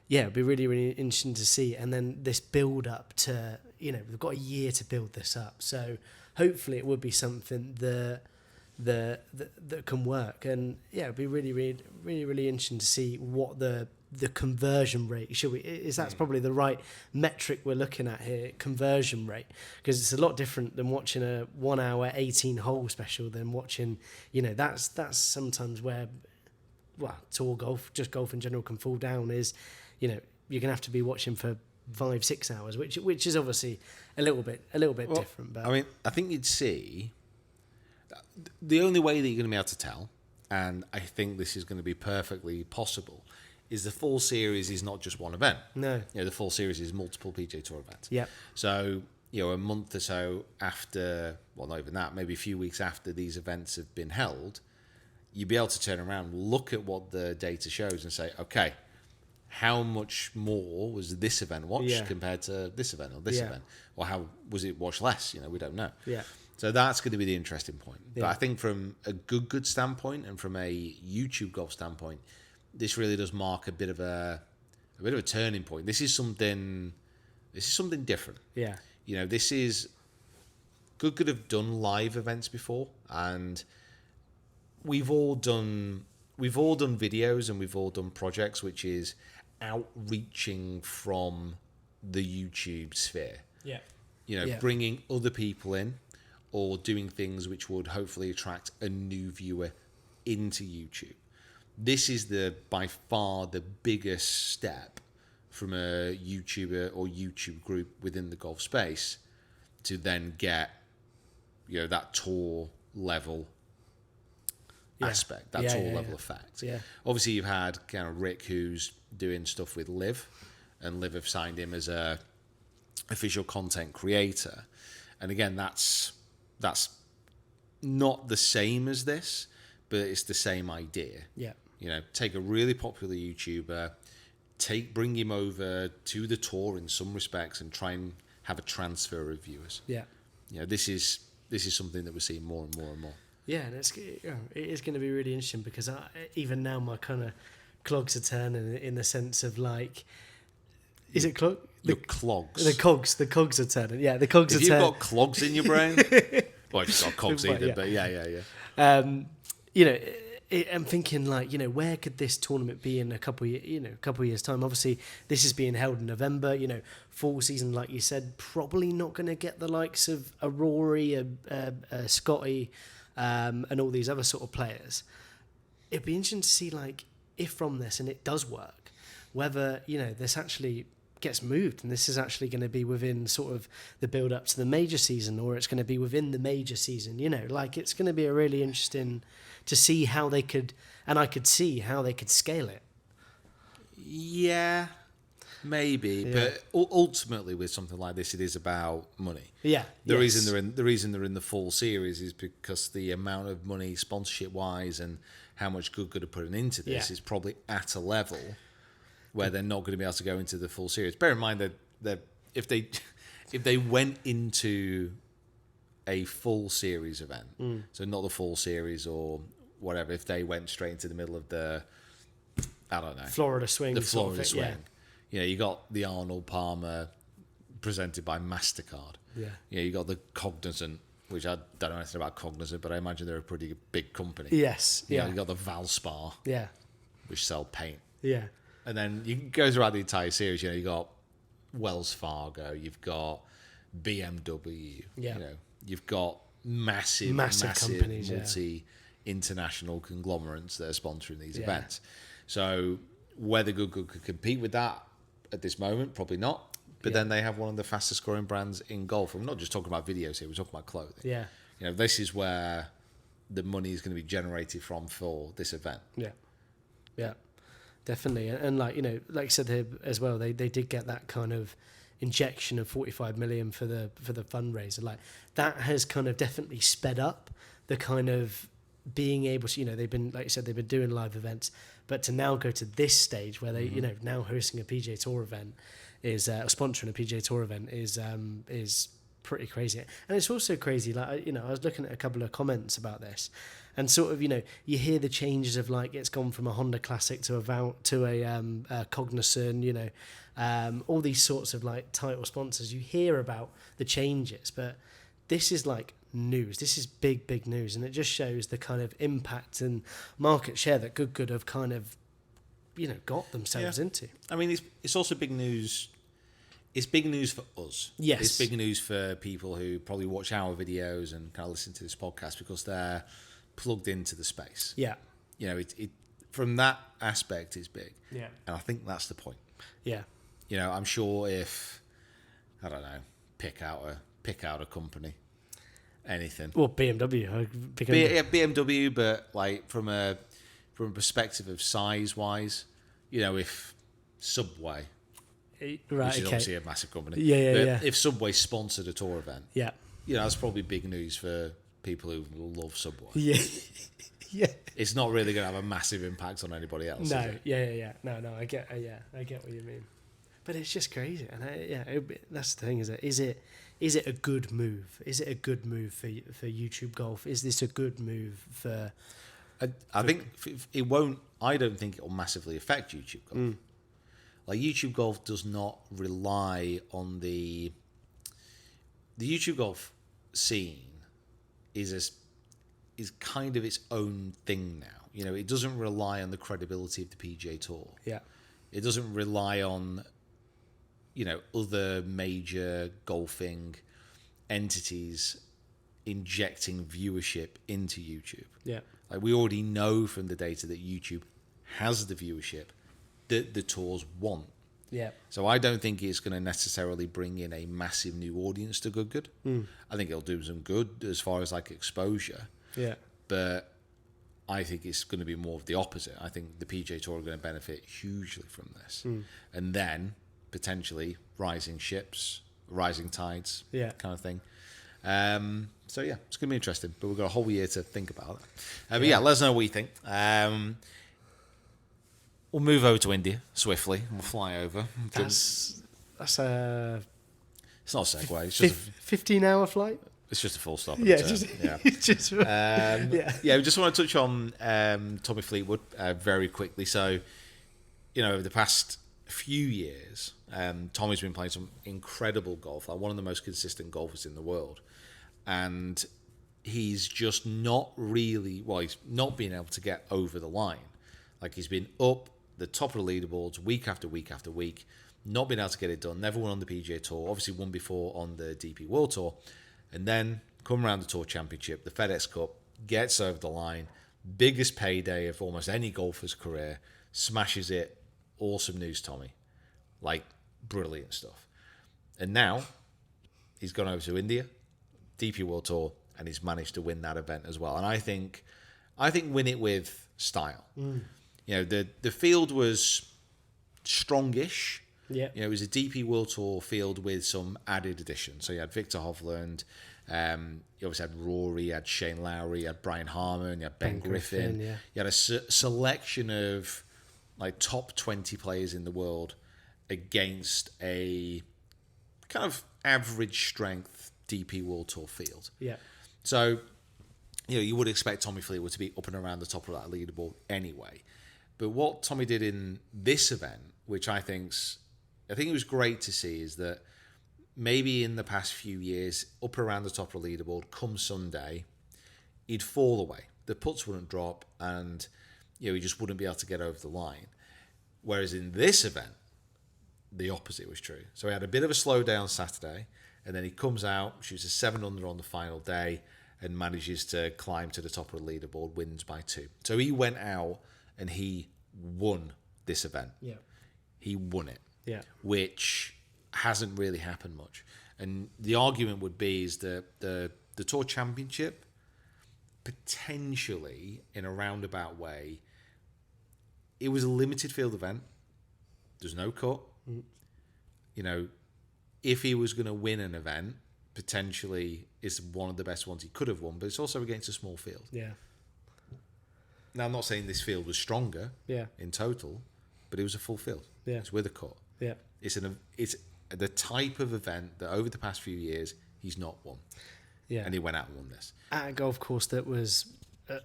It'd be really, really interesting to see. And then this build up to, we've got a year to build this up. So hopefully it would be something that can work. And it'd be really, really, really, really interesting to see what the conversion rate that's probably the right metric we're looking at here, conversion rate, because it's a lot different than watching a 1 hour 18 hole special than watching, that's sometimes where, tour golf, just golf in general, can fall down, is you're gonna have to be watching for 5-6 hours, which is obviously a little bit different. But I think you'd see the only way that you're going to be able to tell, and I think this is going to be perfectly possible, is the full series is not just one event. No, the full series is multiple PGA Tour events. Yeah. So a month or so after, well, not even that, maybe a few weeks after these events have been held, you'd be able to turn around, look at what the data shows, and say, okay, how much more was this event watched compared to this event or this event? Or how was it watched less? We don't know. Yeah. So that's going to be the interesting point. Yeah. But I think from a good standpoint and from a YouTube golf standpoint, this really does mark a bit of a turning point. This is something different. Yeah. This is could have done live events before, and we've all done videos and we've all done projects which is outreaching from the YouTube sphere. Yeah. Bringing other people in or doing things which would hopefully attract a new viewer into YouTube. This is by far the biggest step from a YouTuber or YouTube group within the golf space to then get, that tour level aspect, that tour level effect. Yeah. Obviously, you've had kind of Rick, who's doing stuff with Liv, and Liv have signed him as a official content creator. And again, that's not the same as this, but it's the same idea. Yeah. Take a really popular YouTuber, bring him over to the tour in some respects, and try and have a transfer of viewers. Yeah. This is something that we're seeing more and more and more. Yeah, and it is going to be really interesting, because even now my kind of clogs are turning in the sense of like, is it clog? Your clogs. The cogs are turning. Yeah, the cogs If are you've turning. got clogs in your brain, well, you've got cogs either, but yeah. I'm thinking like, where could this tournament be in a couple of years time? Obviously, this is being held in November. Fall season, like you said, probably not going to get the likes of a Rory, a Scotty, and all these other sort of players. It'd be interesting to see, like, if from this, and it does work, whether this actually gets moved, and this is actually going to be within sort of the build up to the major season, or it's going to be within the major season. It's going to be a really interesting to see how they could, and I could see how they could scale it. Yeah, maybe, but ultimately with something like this, it is about money. Yeah, the reason they're in the full series is because the amount of money, sponsorship wise, and how much good are putting into this is probably at a level where they're not going to be able to go into the full series. Bear in mind that if they went into a full series event, so not the full series or whatever, if they went straight into the middle of the, I don't know, Florida swing, the Florida sort of swing. You got the Arnold Palmer presented by MasterCard. Yeah. You got the Cognizant, which I don't know anything about Cognizant, but I imagine they're a pretty big company. Yes. You got the Valspar, which sell paint. Yeah. And then you go throughout the entire series. You got Wells Fargo, you've got BMW, you've got massive companies, multi-international conglomerates that are sponsoring these events. So whether Good could compete with that at this moment, probably not. but then they have one of the fastest growing brands in golf. We're not just talking about videos here, we're talking about clothing. Yeah. This is where the money is going to be generated from for this event. Yeah, definitely. And like you said here as well, they did get that kind of injection of 45 million for the fundraiser. Like that has kind of definitely sped up the kind of being able to, they've been, like you said, they've been doing live events, but to now go to this stage where they, now hosting a PGA Tour event is, sponsoring a PGA Tour event is pretty crazy. And it's also crazy, like, I was looking at a couple of comments about this, and sort of, you hear the changes of, like, it's gone from a Honda Classic to a Cognizant, all these sorts of, like, title sponsors. You hear about the changes, but this is like news. This is big news, and it just shows the kind of impact and market share that Good have kind of, got themselves into. I mean, it's also big news. It's big news for us. Yes. It's big news for people who probably watch our videos and kind of listen to this podcast because they're plugged into the space. Yeah. It from that aspect is big. Yeah. And I think that's the point. Yeah. I'm sure if, I don't know, pick out a company, anything. Well, BMW. BMW, but like from a perspective of size wise, if Subway, Right, which is obviously a massive company, Yeah. if Subway sponsored a tour event, Yeah. that's probably big news for people who love Subway. Yeah. Yeah. It's not really going to have a massive impact on anybody else. No. Is it? Yeah. No. I get what you mean. But it's just crazy, and that's the thing. Is it a good move? Is it a good move for YouTube Golf? Is this a good move for? I think it won't. I don't think it will massively affect YouTube Golf. Like YouTube Golf does not rely on the YouTube Golf scene is kind of its own thing now. It doesn't rely on the credibility of the PGA Tour. Yeah. It doesn't rely on other major golfing entities injecting viewership into YouTube. Yeah. Like we already know from the data that YouTube has the viewership that the tours want. Yeah. So I don't think it's going to necessarily bring in a massive new audience to Good. I think it'll do some good as far as like exposure. Yeah. But I think it's going to be more of the opposite. I think the PGA Tour are going to benefit hugely from this. And then potentially rising ships, rising tides, kind of thing. So yeah, it's going to be interesting, but we've got a whole year to think about it. But yeah, let us know what you think. We'll move over to India swiftly. We'll fly over. That's a It's not a segue. It's just 15-hour flight. it's just a full stop. Yeah. Just we just want to touch on Tommy Fleetwood very quickly. So, over the past few years, Tommy's been playing some incredible golf, like one of the most consistent golfers in the world. And he's just not really, he's not been able to get over the line. Like he's been up the top of the leaderboards week after week after week, not been able to get it done, never won on the PGA Tour, obviously won before on the DP World Tour, and then come around the Tour Championship, the FedEx Cup, gets over the line, biggest payday of almost any golfer's career, smashes it. Awesome news, Tommy. Like, brilliant stuff. And now, he's gone over to India, DP World Tour, and he's managed to win that event as well. And I think win it with style. The field was strongish. Yeah. It was a DP World Tour field with some added additions. So you had Victor Hovland, you obviously had Rory, you had Shane Lowry, you had Brian Harmon, you had Ben Griffin. Yeah. You had a selection of like top 20 players in the world against a kind of average strength DP World Tour field. Yeah. So, you would expect Tommy Fleetwood to be up and around the top of that leaderboard anyway. But what Tommy did in this event, which I think it was great to see, is that maybe in the past few years, up around the top of the leaderboard, come Sunday, he'd fall away. The putts wouldn't drop, and he just wouldn't be able to get over the line. Whereas in this event, the opposite was true. So he had a bit of a slow day on Saturday, and then he comes out, shoots a 7 under on the final day, and manages to climb to the top of the leaderboard, wins by 2. So he went out and he won this event. Yeah. He won it. Yeah. Which hasn't really happened much. And the argument would be is that the Tour Championship, potentially in a roundabout way, it was a limited field event. There's no cut. You know, if he was going to win an event, potentially it's one of the best ones he could have won, but it's also against a small field. Yeah. Now, I'm not saying this field was stronger in total, but it was a full field. Yeah. It's with a cut. Yeah. It's the type of event that over the past few years he's not won. Yeah. And he went out and won this. At a golf course that was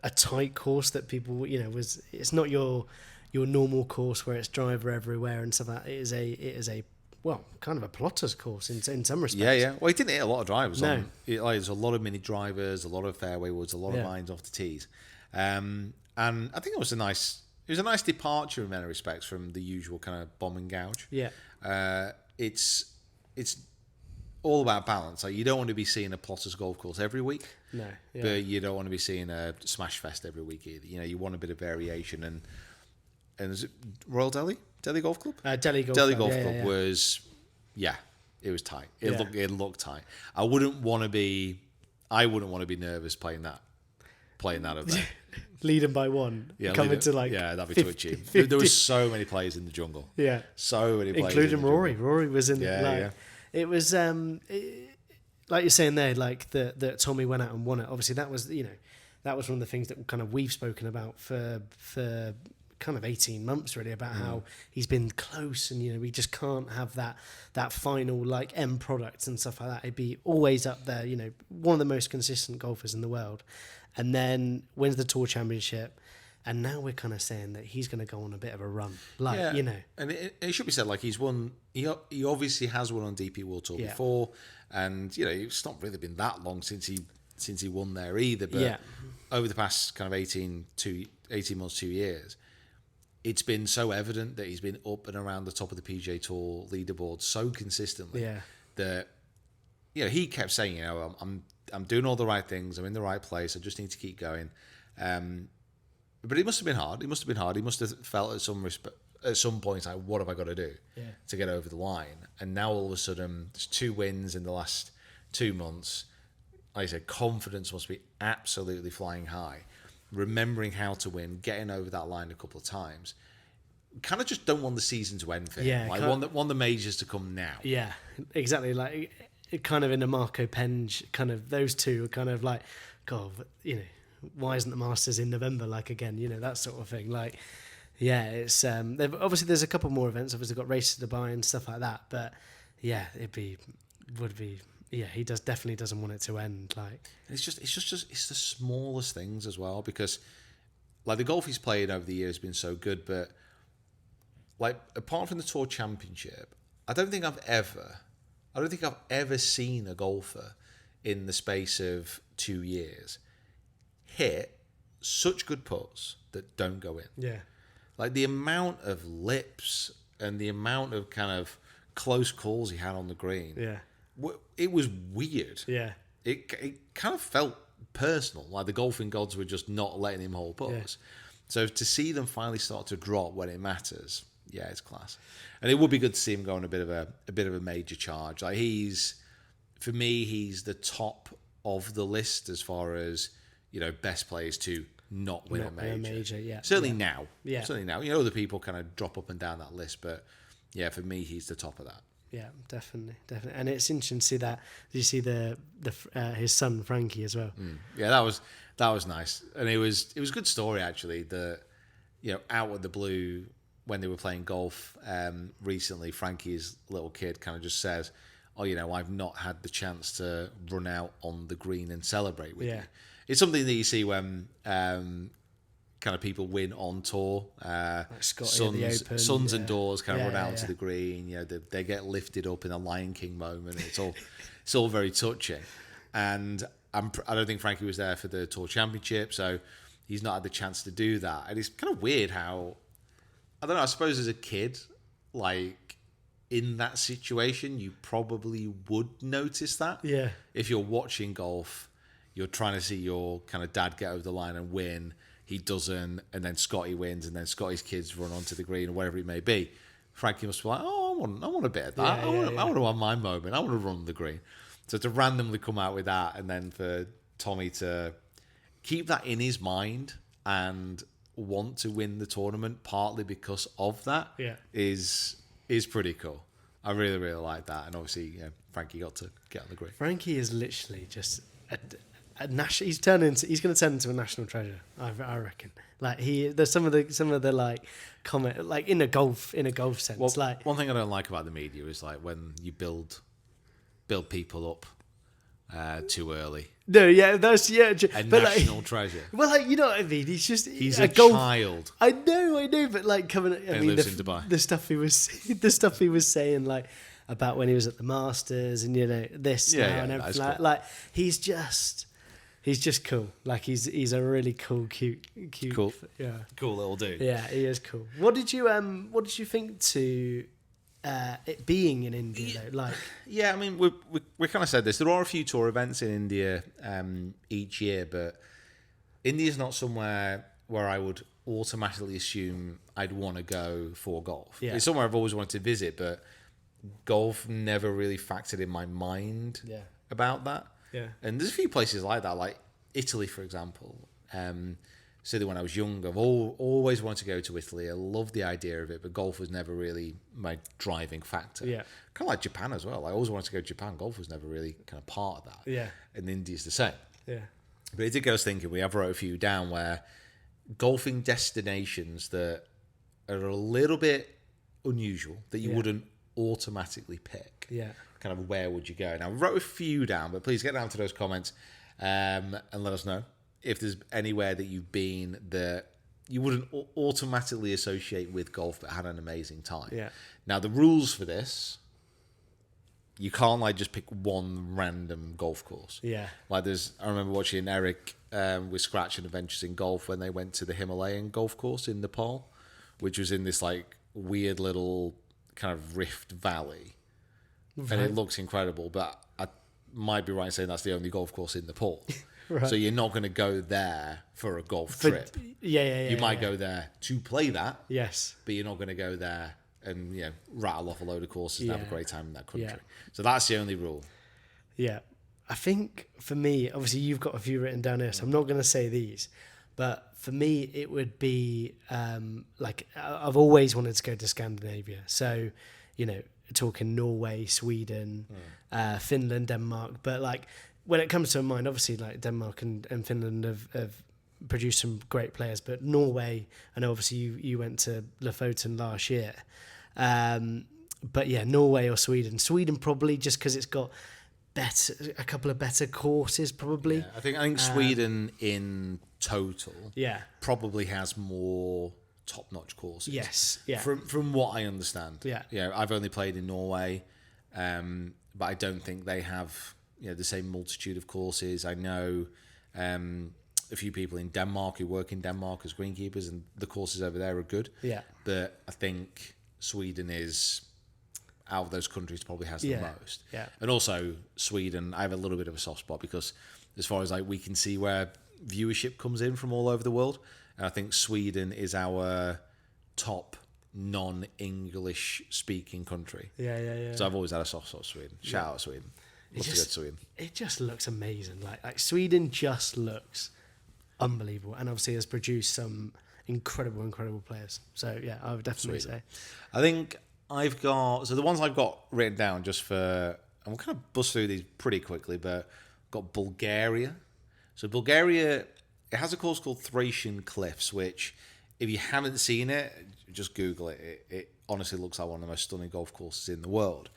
a tight course that people, it's not your normal course where it's driver everywhere and stuff like that. It is a well, kind of a plotter's course in some respects. Yeah. Well, he didn't hit a lot of drivers. No. There's a lot of mini drivers, a lot of fairway woods, a lot of lines off the tees. And I think it was a nice departure in many respects from the usual kind of bomb and gouge. Yeah. It's all about balance. Like, you don't want to be seeing a plotter's golf course every week. No. Yeah. But you don't want to be seeing a smash fest every week either. You know, you want a bit of variation. And is it Royal Delhi Golf Club? Delhi Golf Club was, it was tight. It looked tight. I wouldn't want to be nervous playing that event. Leading by one, coming to like that'd be 50, twitchy. 50. There was so many players in the jungle. Yeah, so many players, including Rory. Rory was in. It was like you're saying there, like that Tommy went out and won it. Obviously, that was one of the things that kind of we've spoken about for kind of 18 months really, about how he's been close, and we just can't have that final like end product and stuff like that. He'd be always up there, one of the most consistent golfers in the world, and then wins the Tour Championship, and now we're kind of saying that he's going to go on a bit of a run, and it should be said, like, he's won. He obviously has won on DP World Tour before, and it's not really been that long since he won there either, but over the past kind of 18 months, 2 years, it's been so evident that he's been up and around the top of the PGA Tour leaderboard so consistently that he kept saying, I'm doing all the right things, I'm in the right place, I just need to keep going. But it must have been hard. He must have felt at some point like, what have I got to do to get over the line? And now all of a sudden, there's 2 wins in the last 2 months. Like I said, confidence must be absolutely flying high. Remembering how to win, getting over that line a couple of times. Kind of just don't want the season to end for him. Yeah, like want the majors to come now. Yeah, exactly. Like, kind of in a Marco Penge, kind of those two are kind of like, God, why isn't the Masters in November? Like, again, that sort of thing. Like, it's obviously there's a couple more events. Obviously got races to buy and stuff like that. But yeah, would be. Yeah, he definitely doesn't want it to end. Like, it's the smallest things as well, because like the golf he's played over the years has been so good, but like apart from the Tour Championship, I don't think I've ever seen a golfer in the space of 2 years hit such good putts that don't go in. Yeah, like the amount of lips and the amount of kind of close calls he had on the green. Yeah. It was weird. Yeah. It kind of felt personal, like the golfing gods were just not letting him hold putts. Yeah. So to see them finally start to drop when it matters, it's class. And it would be good to see him go on a bit of a major charge. Like he's the top of the list as far as best players to not win a major. Certainly now. Yeah. Certainly now. Other people kind of drop up and down that list, but for me, he's the top of that. Yeah, definitely, and it's interesting to see that. Did you see his son Frankie as well? Yeah, that was nice, and it was a good story actually. Out of the blue when they were playing golf recently, Frankie's little kid kind of just says, "Oh, I've not had the chance to run out on the green and celebrate with you." It's something that you see when kind of people win on tour. Like Scotty at the Open, sons and daughters kind of run out onto the green. They get lifted up in a Lion King moment. It's all very touching. And I don't think Frankie was there for the Tour Championship, so he's not had the chance to do that. And it's kind of weird how, I don't know, I suppose as a kid, like in that situation, you probably would notice that. Yeah. If you're watching golf, you're trying to see your kind of dad get over the line and win. He doesn't, and then Scotty wins, and then Scotty's kids run onto the green or whatever it may be. Frankie must be like, "Oh, I want a bit of that. I want to have my moment. I want to run the green. So to randomly come out with that, and then for Tommy to keep that in his mind and want to win the tournament partly because of that is pretty cool. I really, really like that. And obviously, Frankie got to get on the green. Frankie is literally just a national. He's going to turn into a national treasure. I reckon. Like there's some of the like comment like in a golf sense. Well, like one thing I don't like about the media is like when you build people up too early. No, yeah, that's A national treasure. Well, like you know what I mean. He's a golf child. I know, but like coming. I mean, lives in Dubai. The stuff he was saying, like about when he was at the Masters, and this and everything. Cool. Like he's just cool. Like he's a really cool, cute, cool little dude. Yeah, he is cool. What did you think to it being in India though? Like, yeah, I mean, we kind of said this. There are a few tour events in India each year, but India's not somewhere where I would automatically assume I'd want to go for golf. Yeah. It's somewhere I've always wanted to visit, but golf never really factored in my mind about that. Yeah. And there's a few places like that, like Italy, for example. Certainly when I was young, I've always wanted to go to Italy. I love the idea of it, but golf was never really my driving factor. Yeah. Kind of like Japan as well. I always wanted to go to Japan. Golf was never really kind of part of that. Yeah. And India's the same. yeah, But it did get us thinking. We have wrote a few down where golfing destinations that are a little bit unusual that you wouldn't automatically pick. yeah, Kind of where would you go? Now, we wrote a few down, but please get down to those comments and let us know if there's anywhere that you've been that you wouldn't automatically associate with golf but had an amazing time. Yeah. Now, the rules for this, you can't like just pick one random golf course. yeah. Like I remember watching Eric with Scratch and Adventures in Golf when they went to the Himalayan golf course in Nepal, which was in this like weird little kind of rift valley. Right. And it looks incredible, but I might be right in saying that's the only golf course in Nepal. Right. So you're not going to go there for a golf trip. Yeah. You might go there to play that, Yes. but you're not going to go there and rattle off a load of courses and have a great time in that country. Yeah. So that's the only rule. Yeah. I think for me, obviously you've got a few written down here, so I'm not going to say these, but for me it would be like I've always wanted to go to Scandinavia. So, talking Norway, Sweden, Finland, Denmark, but like when it comes to mind, obviously like Denmark and Finland have produced some great players, but Norway, I know obviously you went to Lofoten last year. But yeah, Norway or Sweden. Sweden probably just because it's got a couple of better courses probably. Yeah, I think Sweden in total probably has more top-notch courses. Yes, yeah. From what I understand. Yeah. I've only played in Norway, but I don't think they have the same multitude of courses. I know a few people in Denmark who work in Denmark as greenkeepers, and the courses over there are good. Yeah. But I think Sweden is, out of those countries, probably has the most. Yeah. And also Sweden, I have a little bit of a soft spot because as far as like we can see where viewership comes in from all over the world, and I think Sweden is our top non-English speaking country. Yeah. So I've always had a soft spot for Sweden. Shout out Sweden. Love to go to Sweden. It just looks amazing. Like Sweden just looks unbelievable, and obviously has produced some incredible players. So yeah, I would definitely say. I think I've got the ones I've got written down just for, and we'll kind of bust through these pretty quickly. But I've got Bulgaria. So Bulgaria, it has a course called Thracian Cliffs, which if you haven't seen it, just Google it. It honestly looks like one of the most stunning golf courses in the world.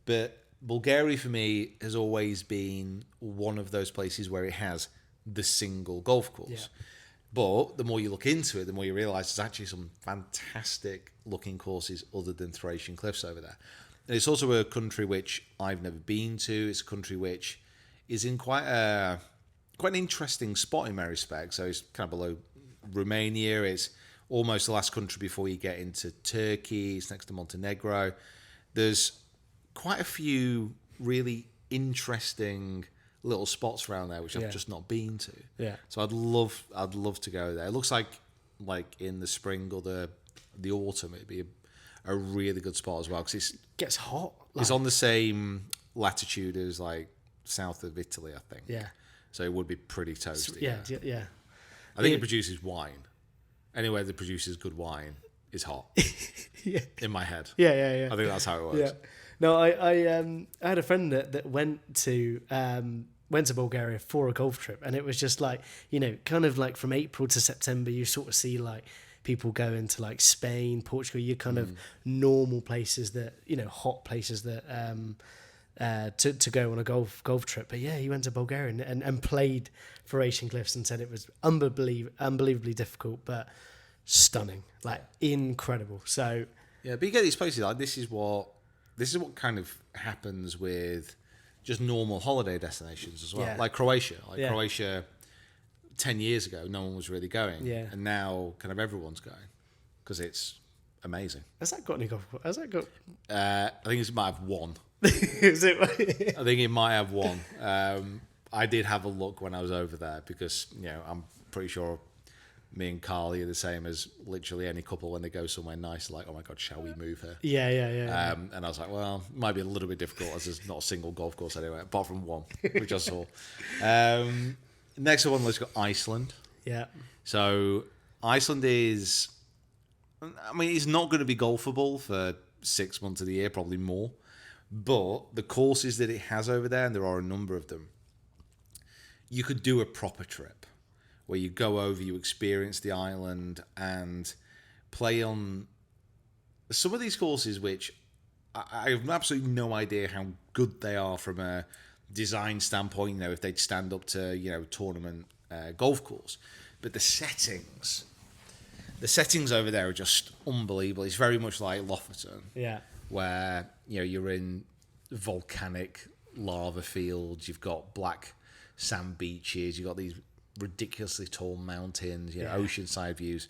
But Bulgaria for me has always been one of those places where it has the single golf course. Yeah. But the more you look into it, the more you realise there's actually some fantastic looking courses other than Thracian Cliffs over there. And it's also a country which I've never been to. It's a country which is in quite an interesting spot in many respects. So it's kind of below Romania. It's almost the last country before you get into Turkey. It's next to Montenegro. There's quite a few really interesting little spots around there which I've just not been to. Yeah. So I'd love to go there. It looks like in the spring or the autumn it'd be a really good spot as well because Gets hot. it's on the same latitude as like south of Italy, I think. Yeah. So it would be pretty toasty. Yeah. I think it produces wine. Anywhere that produces good wine is hot. Yeah. In my head. Yeah. I think that's how it works. Yeah. No, I had a friend that went to Bulgaria for a golf trip, and it was just like, you know, kind of like from April to September, you sort of see like people go into like Spain, Portugal, you kind of normal places that, you know, hot places that to go on a golf trip. But yeah, he went to Bulgaria and played for Asian Cliffs and said it was unbelievably difficult, but stunning, like incredible. So yeah, but you get these places like this is what kind of happens with just normal holiday destinations as well. Yeah. Like Croatia. Croatia 10 years ago, no one was really going. Yeah. And now kind of everyone's going because it's amazing. has that got any golf? Has that got? I think it might have one. Is it? I think it might have one. I did have a look when I was over there because, you know, I'm pretty sure me and Carly are the same as literally any couple when they go somewhere nice, like, oh my God, shall we move here? Yeah. And I was like, well, it might be a little bit difficult as there's not a single golf course anyway, apart from one, which I saw. Next one, let's go Iceland. Yeah. So Iceland is, I mean, it's not going to be golfable for 6 months of the year, probably more. But the courses that it has over there, and there are a number of them, you could do a proper trip where you go over, you experience the island and play on some of these courses, which I have absolutely no idea how good they are from a design standpoint, you know, if they'd stand up to, you know, tournament golf course. But the settings over there are just unbelievable. It's very much like Lofoten. Yeah. Where, you know, you're in volcanic lava fields, you've got black sand beaches, you've got these ridiculously tall mountains, you know, oceanside views.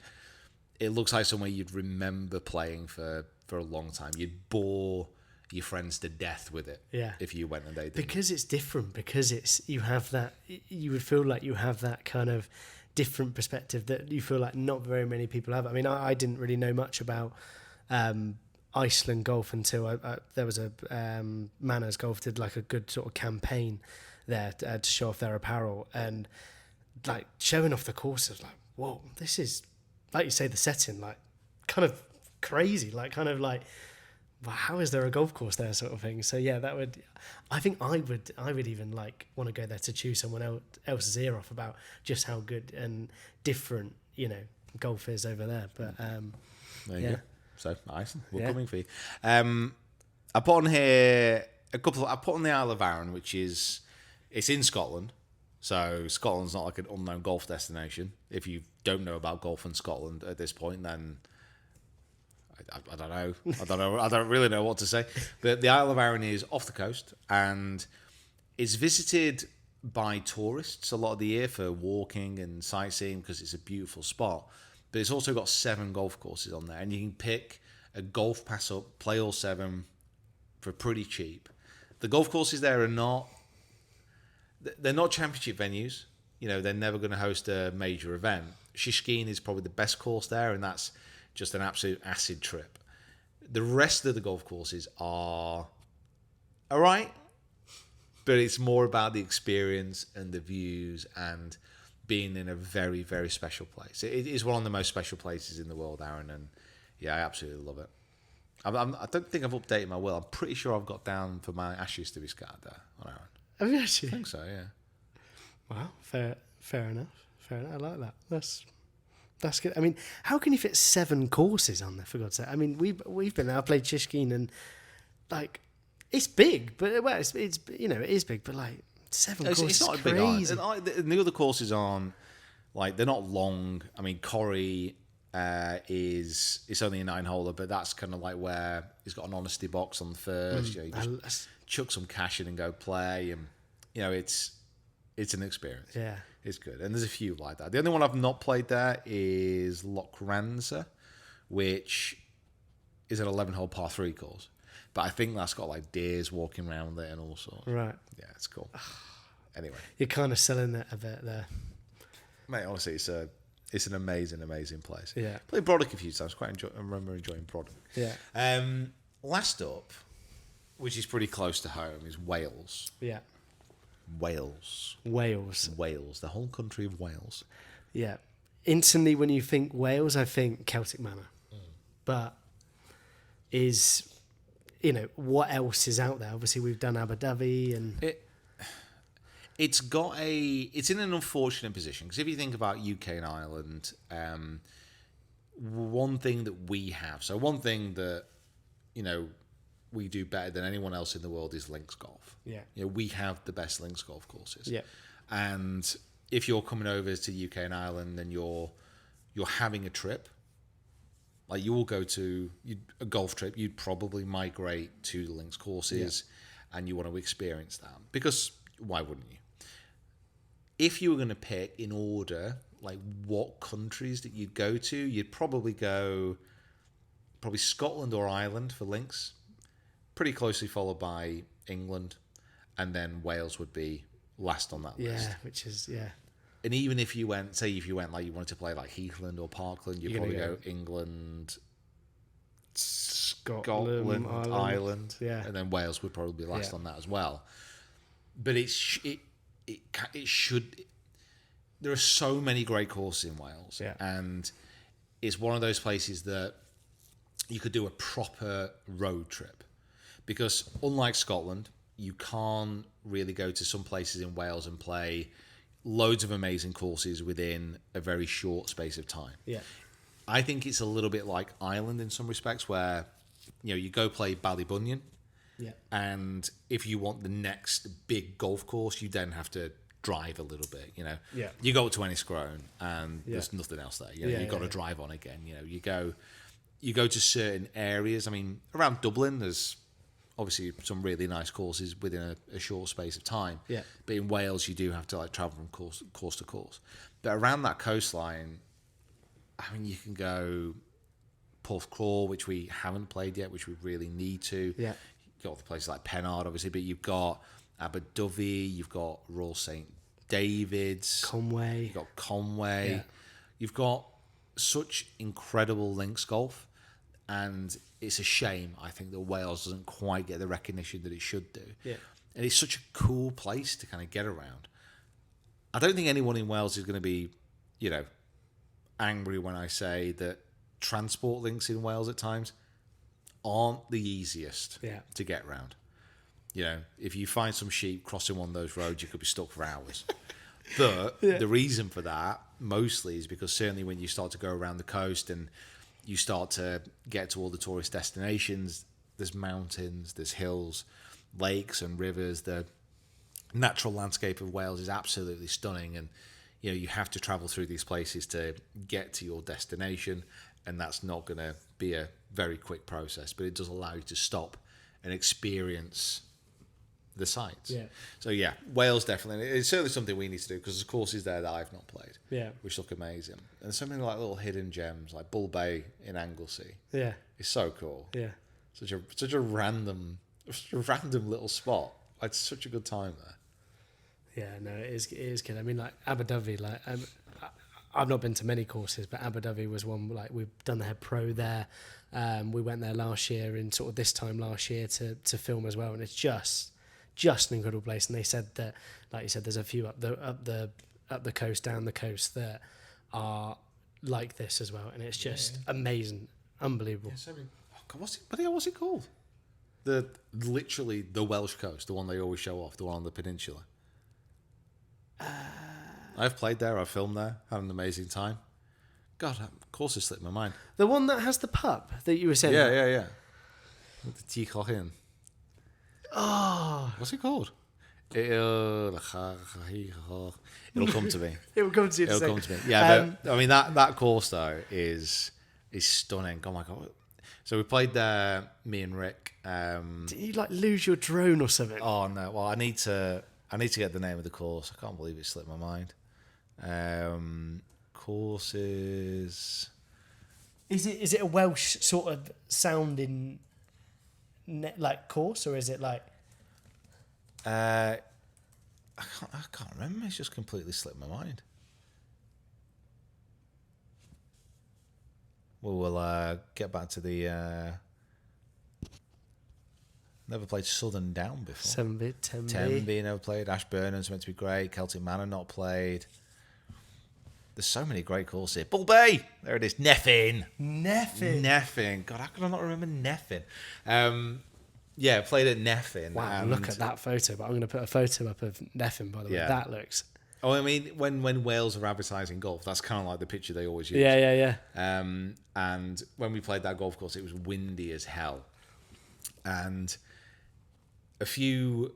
It looks like somewhere you'd remember playing for a long time. You'd bore your friends to death with it if you went and they did. Because it's different, because you would feel like you have that kind of different perspective that you feel like not very many people have. I mean, I didn't really know much about Iceland golf until there was a Manners Golf did like a good sort of campaign there to show off their apparel, and like showing off the course. I was like, whoa, this is, like you say, the setting, like kind of crazy, like kind of like, well, how is there a golf course there, sort of thing. So yeah, I think I would even like want to go there to chew someone else's ear off about just how good and different, you know, golf is over there. But there you go. So Iceland, we're coming for you. I put on here I put on the Isle of Arran, which is, it's in Scotland. So Scotland's not like an unknown golf destination. If you don't know about golf in Scotland at this point, then I don't know. I don't really know what to say. But the Isle of Arran is off the coast, and it's visited by tourists a lot of the year for walking and sightseeing because it's a beautiful spot. But it's also got 7 golf courses on there, and you can pick a golf pass up, play all 7 for pretty cheap. The golf courses there are they're not championship venues. You know, they're never going to host a major event. Shishkeen is probably the best course there, and that's just an absolute acid trip. The rest of the golf courses are all right, but it's more about the experience and the views and being in a very, very special place. It is one of the most special places in the world, Aaron, and yeah, I absolutely love it. I don't think I've updated my will. I'm pretty sure I've got down for my ashes to be scattered there on Aaron. Have you actually? I think so, yeah. Wow, fair enough. I like that. That's good. I mean, how can you fit 7 courses on there, for God's sake? I mean, we've been there. I played Shishkeen, and like, it's big, but well, it's you know, it is big, but like 7 courses, it's not is a big crazy. island. The other courses aren't, like, they're not long. I mean, Corrie it's only a 9-holer, but that's kind of like where he's got an honesty box on the first. You know, you just chuck some cash in and go play, and you know, it's an experience. Yeah. It's good. And there's a few like that. The only one I've not played there is Loch Ranza, which is an 11-hole par 3 course. But I think that's got like deers walking around there and all sorts. Right. Yeah, it's cool. Anyway. You're kind of selling that a bit there. Mate, honestly, It's an amazing, amazing place. Yeah. Played Broderick a few times. I remember enjoying Broderick. Yeah. Last up, which is pretty close to home, is Wales. Yeah. Wales. Wales. The whole country of Wales. Yeah. Instantly, when you think Wales, I think Celtic Manor. But what else is out there? Obviously, we've done Abu Dhabi and... It's in an unfortunate position, because if you think about UK and Ireland, one thing that we have, so one thing that, we do better than anyone else in the world is links golf. Yeah. We have the best links golf courses. Yeah. And if you're coming over to UK and Ireland and you're having a trip, like you will go to a golf trip, you'd probably migrate to the links courses, and you want to experience that, because why wouldn't you? If you were going to pick in order, like what countries that you'd go to, you'd probably go Scotland or Ireland for links, pretty closely followed by England, and then Wales would be last on that list. Yeah, which is, And even if you went, like you wanted to play like Heathland or Parkland, you'd probably go England, Scotland, Ireland, and then Wales would probably be last on that as well. But it should. There are so many great courses in Wales, and it's one of those places that you could do a proper road trip, because unlike Scotland, you can't really go to some places in Wales and play loads of amazing courses within a very short space of time. Yeah. I think it's a little bit like Ireland in some respects, where you go play Ballybunion, and if you want the next big golf course, you then have to drive a little bit. You go to Enniscrone and there's nothing else there. You've got to drive on again. You go to certain areas. I mean, around Dublin, there's obviously some really nice courses within a short space of time. Yeah. But in Wales, you do have to travel from course to course. But around that coastline, I mean, you can go Porthcawl, which we haven't played yet, which we really need to. Yeah. You've got the places like Pennard, obviously, but you've got Abu Dhabi, you've got Royal St. David's. Conway. You've got Conway. Yeah. You've got such incredible links golf, and it's a shame, I think, that Wales doesn't quite get the recognition that it should do. Yeah. And it's such a cool place to kind of get around. I don't think anyone in Wales is going to be, angry when I say that transport links in Wales at times aren't the easiest to get around. If you find some sheep crossing one of those roads, you could be stuck for hours. But the reason for that mostly is because certainly when you start to go around the coast and you start to get to all the tourist destinations, there's mountains, there's hills, lakes and rivers. The natural landscape of Wales is absolutely stunning, and you have to travel through these places to get to your destination, and that's not going to be a very quick process, but it does allow you to stop and experience the sites. Yeah. So Wales definitely. It's certainly something we need to do, because there's courses there that I've not played. Yeah. Which look amazing, and something like little hidden gems like Bull Bay in Anglesey. Yeah. It's so cool. Yeah. Such a random little spot. I had such a good time there. Yeah, no, it is good. I mean, like Abu Dhabi, I've not been to many courses, but Abu Dhabi was one. Like, we've done the head pro there. We went there last year, and sort of this time last year to film as well, and it's just an incredible place. And they said that, like you said, there's a few up the coast, down the coast that are like this as well, and it's just amazing, unbelievable. Yeah, what's it called? Literally the Welsh coast, the one they always show off, the one on the peninsula. I've played there, I've filmed there, had an amazing time. God, of course it slipped my mind. The one that has the pub that you were saying. Yeah. With the tea clock in. Oh, what's it called? It'll come to me. It will come to you. It'll come to me. Yeah, I mean that course though is stunning. Oh my god! So we played there, me and Rick. Did you lose your drone or something? Oh no! Well, I need to get the name of the course. I can't believe it slipped my mind. Courses. Is it a Welsh sort of sounding course, or is it like? I can't remember. It's just completely slipped my mind. we'll get back to the. Never played Southern Down before. 7-bit, 10B. 10B never played. Ashburnham's meant to be great. Celtic Manor not played. There's so many great calls here. Bull Bay! There it is. Neffin. God, how could I not remember Neffin? Yeah, played at Neffin. Wow, look at that photo. But I'm going to put a photo up of Neffin, by the way. Yeah. That looks... Oh, I mean, when Wales are advertising golf, that's kind of like the picture they always use. Yeah. And when we played that golf course, it was windy as hell. And a few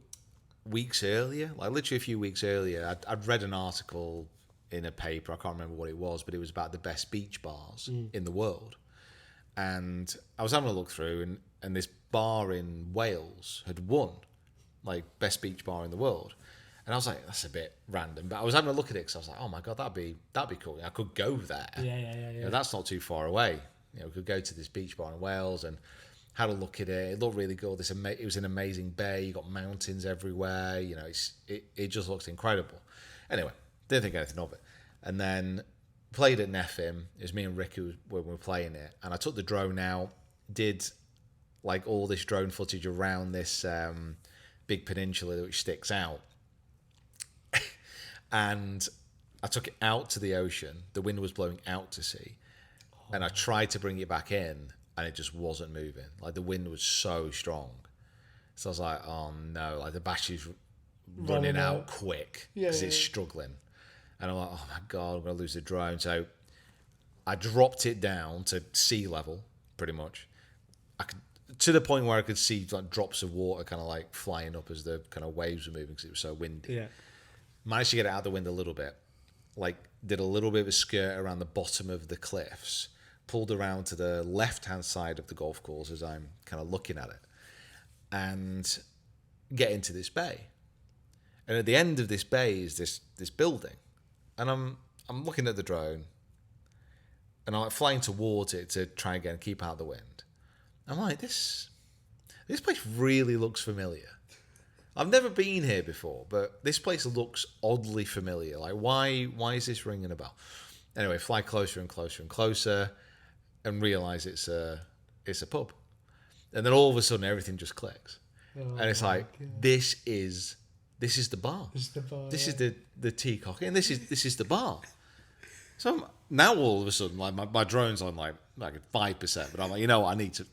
weeks earlier, like literally a few weeks earlier, I'd read an article in a paper, I can't remember what it was, but it was about the best beach bars in the world. And I was having a look through, and this bar in Wales had won, like, best beach bar in the world. And I was like, that's a bit random. But I was having a look at it because I was like, oh my God, that'd be cool. I could go there. Yeah. You know, that's not too far away. You know, we could go to this beach bar in Wales and had a look at it. It looked really good. It was an amazing bay. You got mountains everywhere. You know, it just looks incredible. Anyway, didn't think anything of it. And then played at Neffin. It was me and Rick when we were playing it. And I took the drone out, did like all this drone footage around this big peninsula which sticks out. And I took it out to the ocean. The wind was blowing out to sea. And I tried to bring it back in, and it just wasn't moving. Like, the wind was so strong. So I was like, oh no, like the battery's running out quick because it's struggling. And I'm like, oh my God, I'm going to lose the drone. So I dropped it down to sea level, pretty much. To the point where I could see like drops of water kind of like flying up as the kind of waves were moving because it was so windy. Yeah. Managed to get it out of the wind a little bit. Like, did a little bit of a skirt around the bottom of the cliffs. Pulled around to the left-hand side of the golf course as I'm kind of looking at it. And get into this bay. And at the end of this bay is this building. And I'm looking at the drone. And I'm like flying towards it to try again and keep out the wind. I'm like, this place really looks familiar. I've never been here before, but this place looks oddly familiar. Like, why is this ringing a bell? Anyway, fly closer and closer and closer, and realize it's a pub. And then all of a sudden, everything just clicks, and it's like, this is the bar. This is the teacock, and this is the bar. So now all of a sudden, like my drone's on like 5%, but I'm like, you know what, I need to.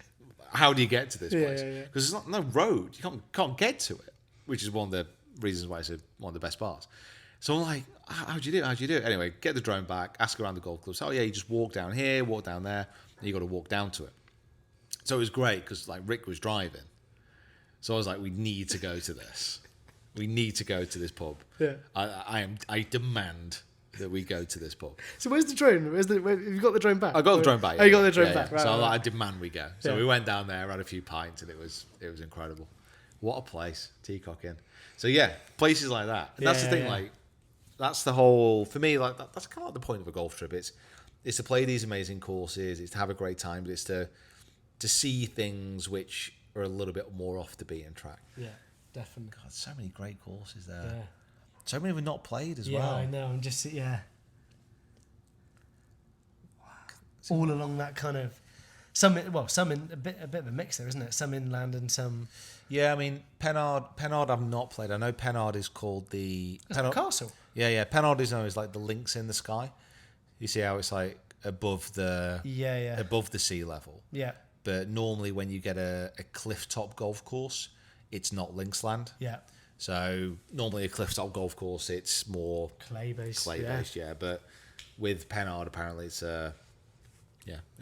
How do you get to this place? Because there's no road. You can't get to it. Which is one of the reasons why it's one of the best bars. So I'm like, how'd you do it? Anyway, get the drone back, ask around the golf club. So, you just walk down here, walk down there, and you got to walk down to it. So it was great because like Rick was driving. So I was like, we need to go to this. We need to go to this pub. Yeah. I demand that we go to this pub. So where's the drone? Have you got the drone back? I got the drone back. Oh, you got the drone back. Yeah. Right, so right. I demand we go. So we went down there, had a few pints, and it was incredible. What a place, Teacock Inn. So yeah, places like that. And that's the thing, like, that's the whole, for me, like, that's kind of like the point of a golf trip. It's to play these amazing courses, it's to have a great time, but it's to see things which are a little bit more off the beaten track. Yeah, definitely. God, so many great courses there. Yeah. So many we've not played as well. Yeah, I know. I'm just, all along that kind of, some in a bit of a mix there, isn't it? Some inland and some. Yeah, I mean, Pennard I've not played. I know Pennard is called the castle. Yeah. Pennard is known as like the links in the sky. You see how it's like above the above the sea level. Yeah. But normally when you get a cliff top golf course, it's not links land. Yeah. So normally a cliff top golf course, it's more clay based. Yeah. But with Pennard, apparently it's a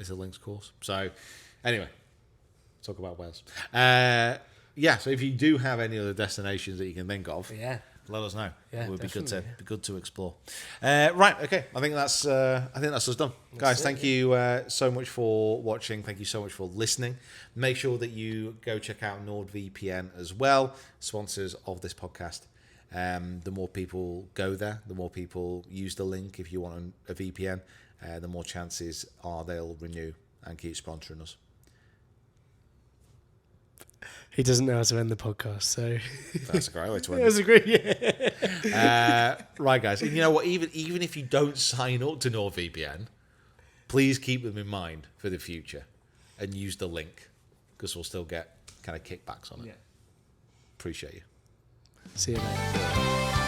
links course. So anyway, talk about Wales. So if you do have any other destinations that you can think of, let us know. It would be good to explore. Right, okay. I think that's us done. Guys, thank you so much for watching. Thank you so much for listening. Make sure that you go check out NordVPN as well, sponsors of this podcast. The more people go there, the more people use the link. If you want a VPN, the more chances are they'll renew and keep sponsoring us. He doesn't know how to end the podcast, so that's a great way to end it. That's a great, right, guys. And you know what? Even if you don't sign up to NordVPN, please keep them in mind for the future and use the link because we'll still get kind of kickbacks on it. Yeah. Appreciate you. See you later.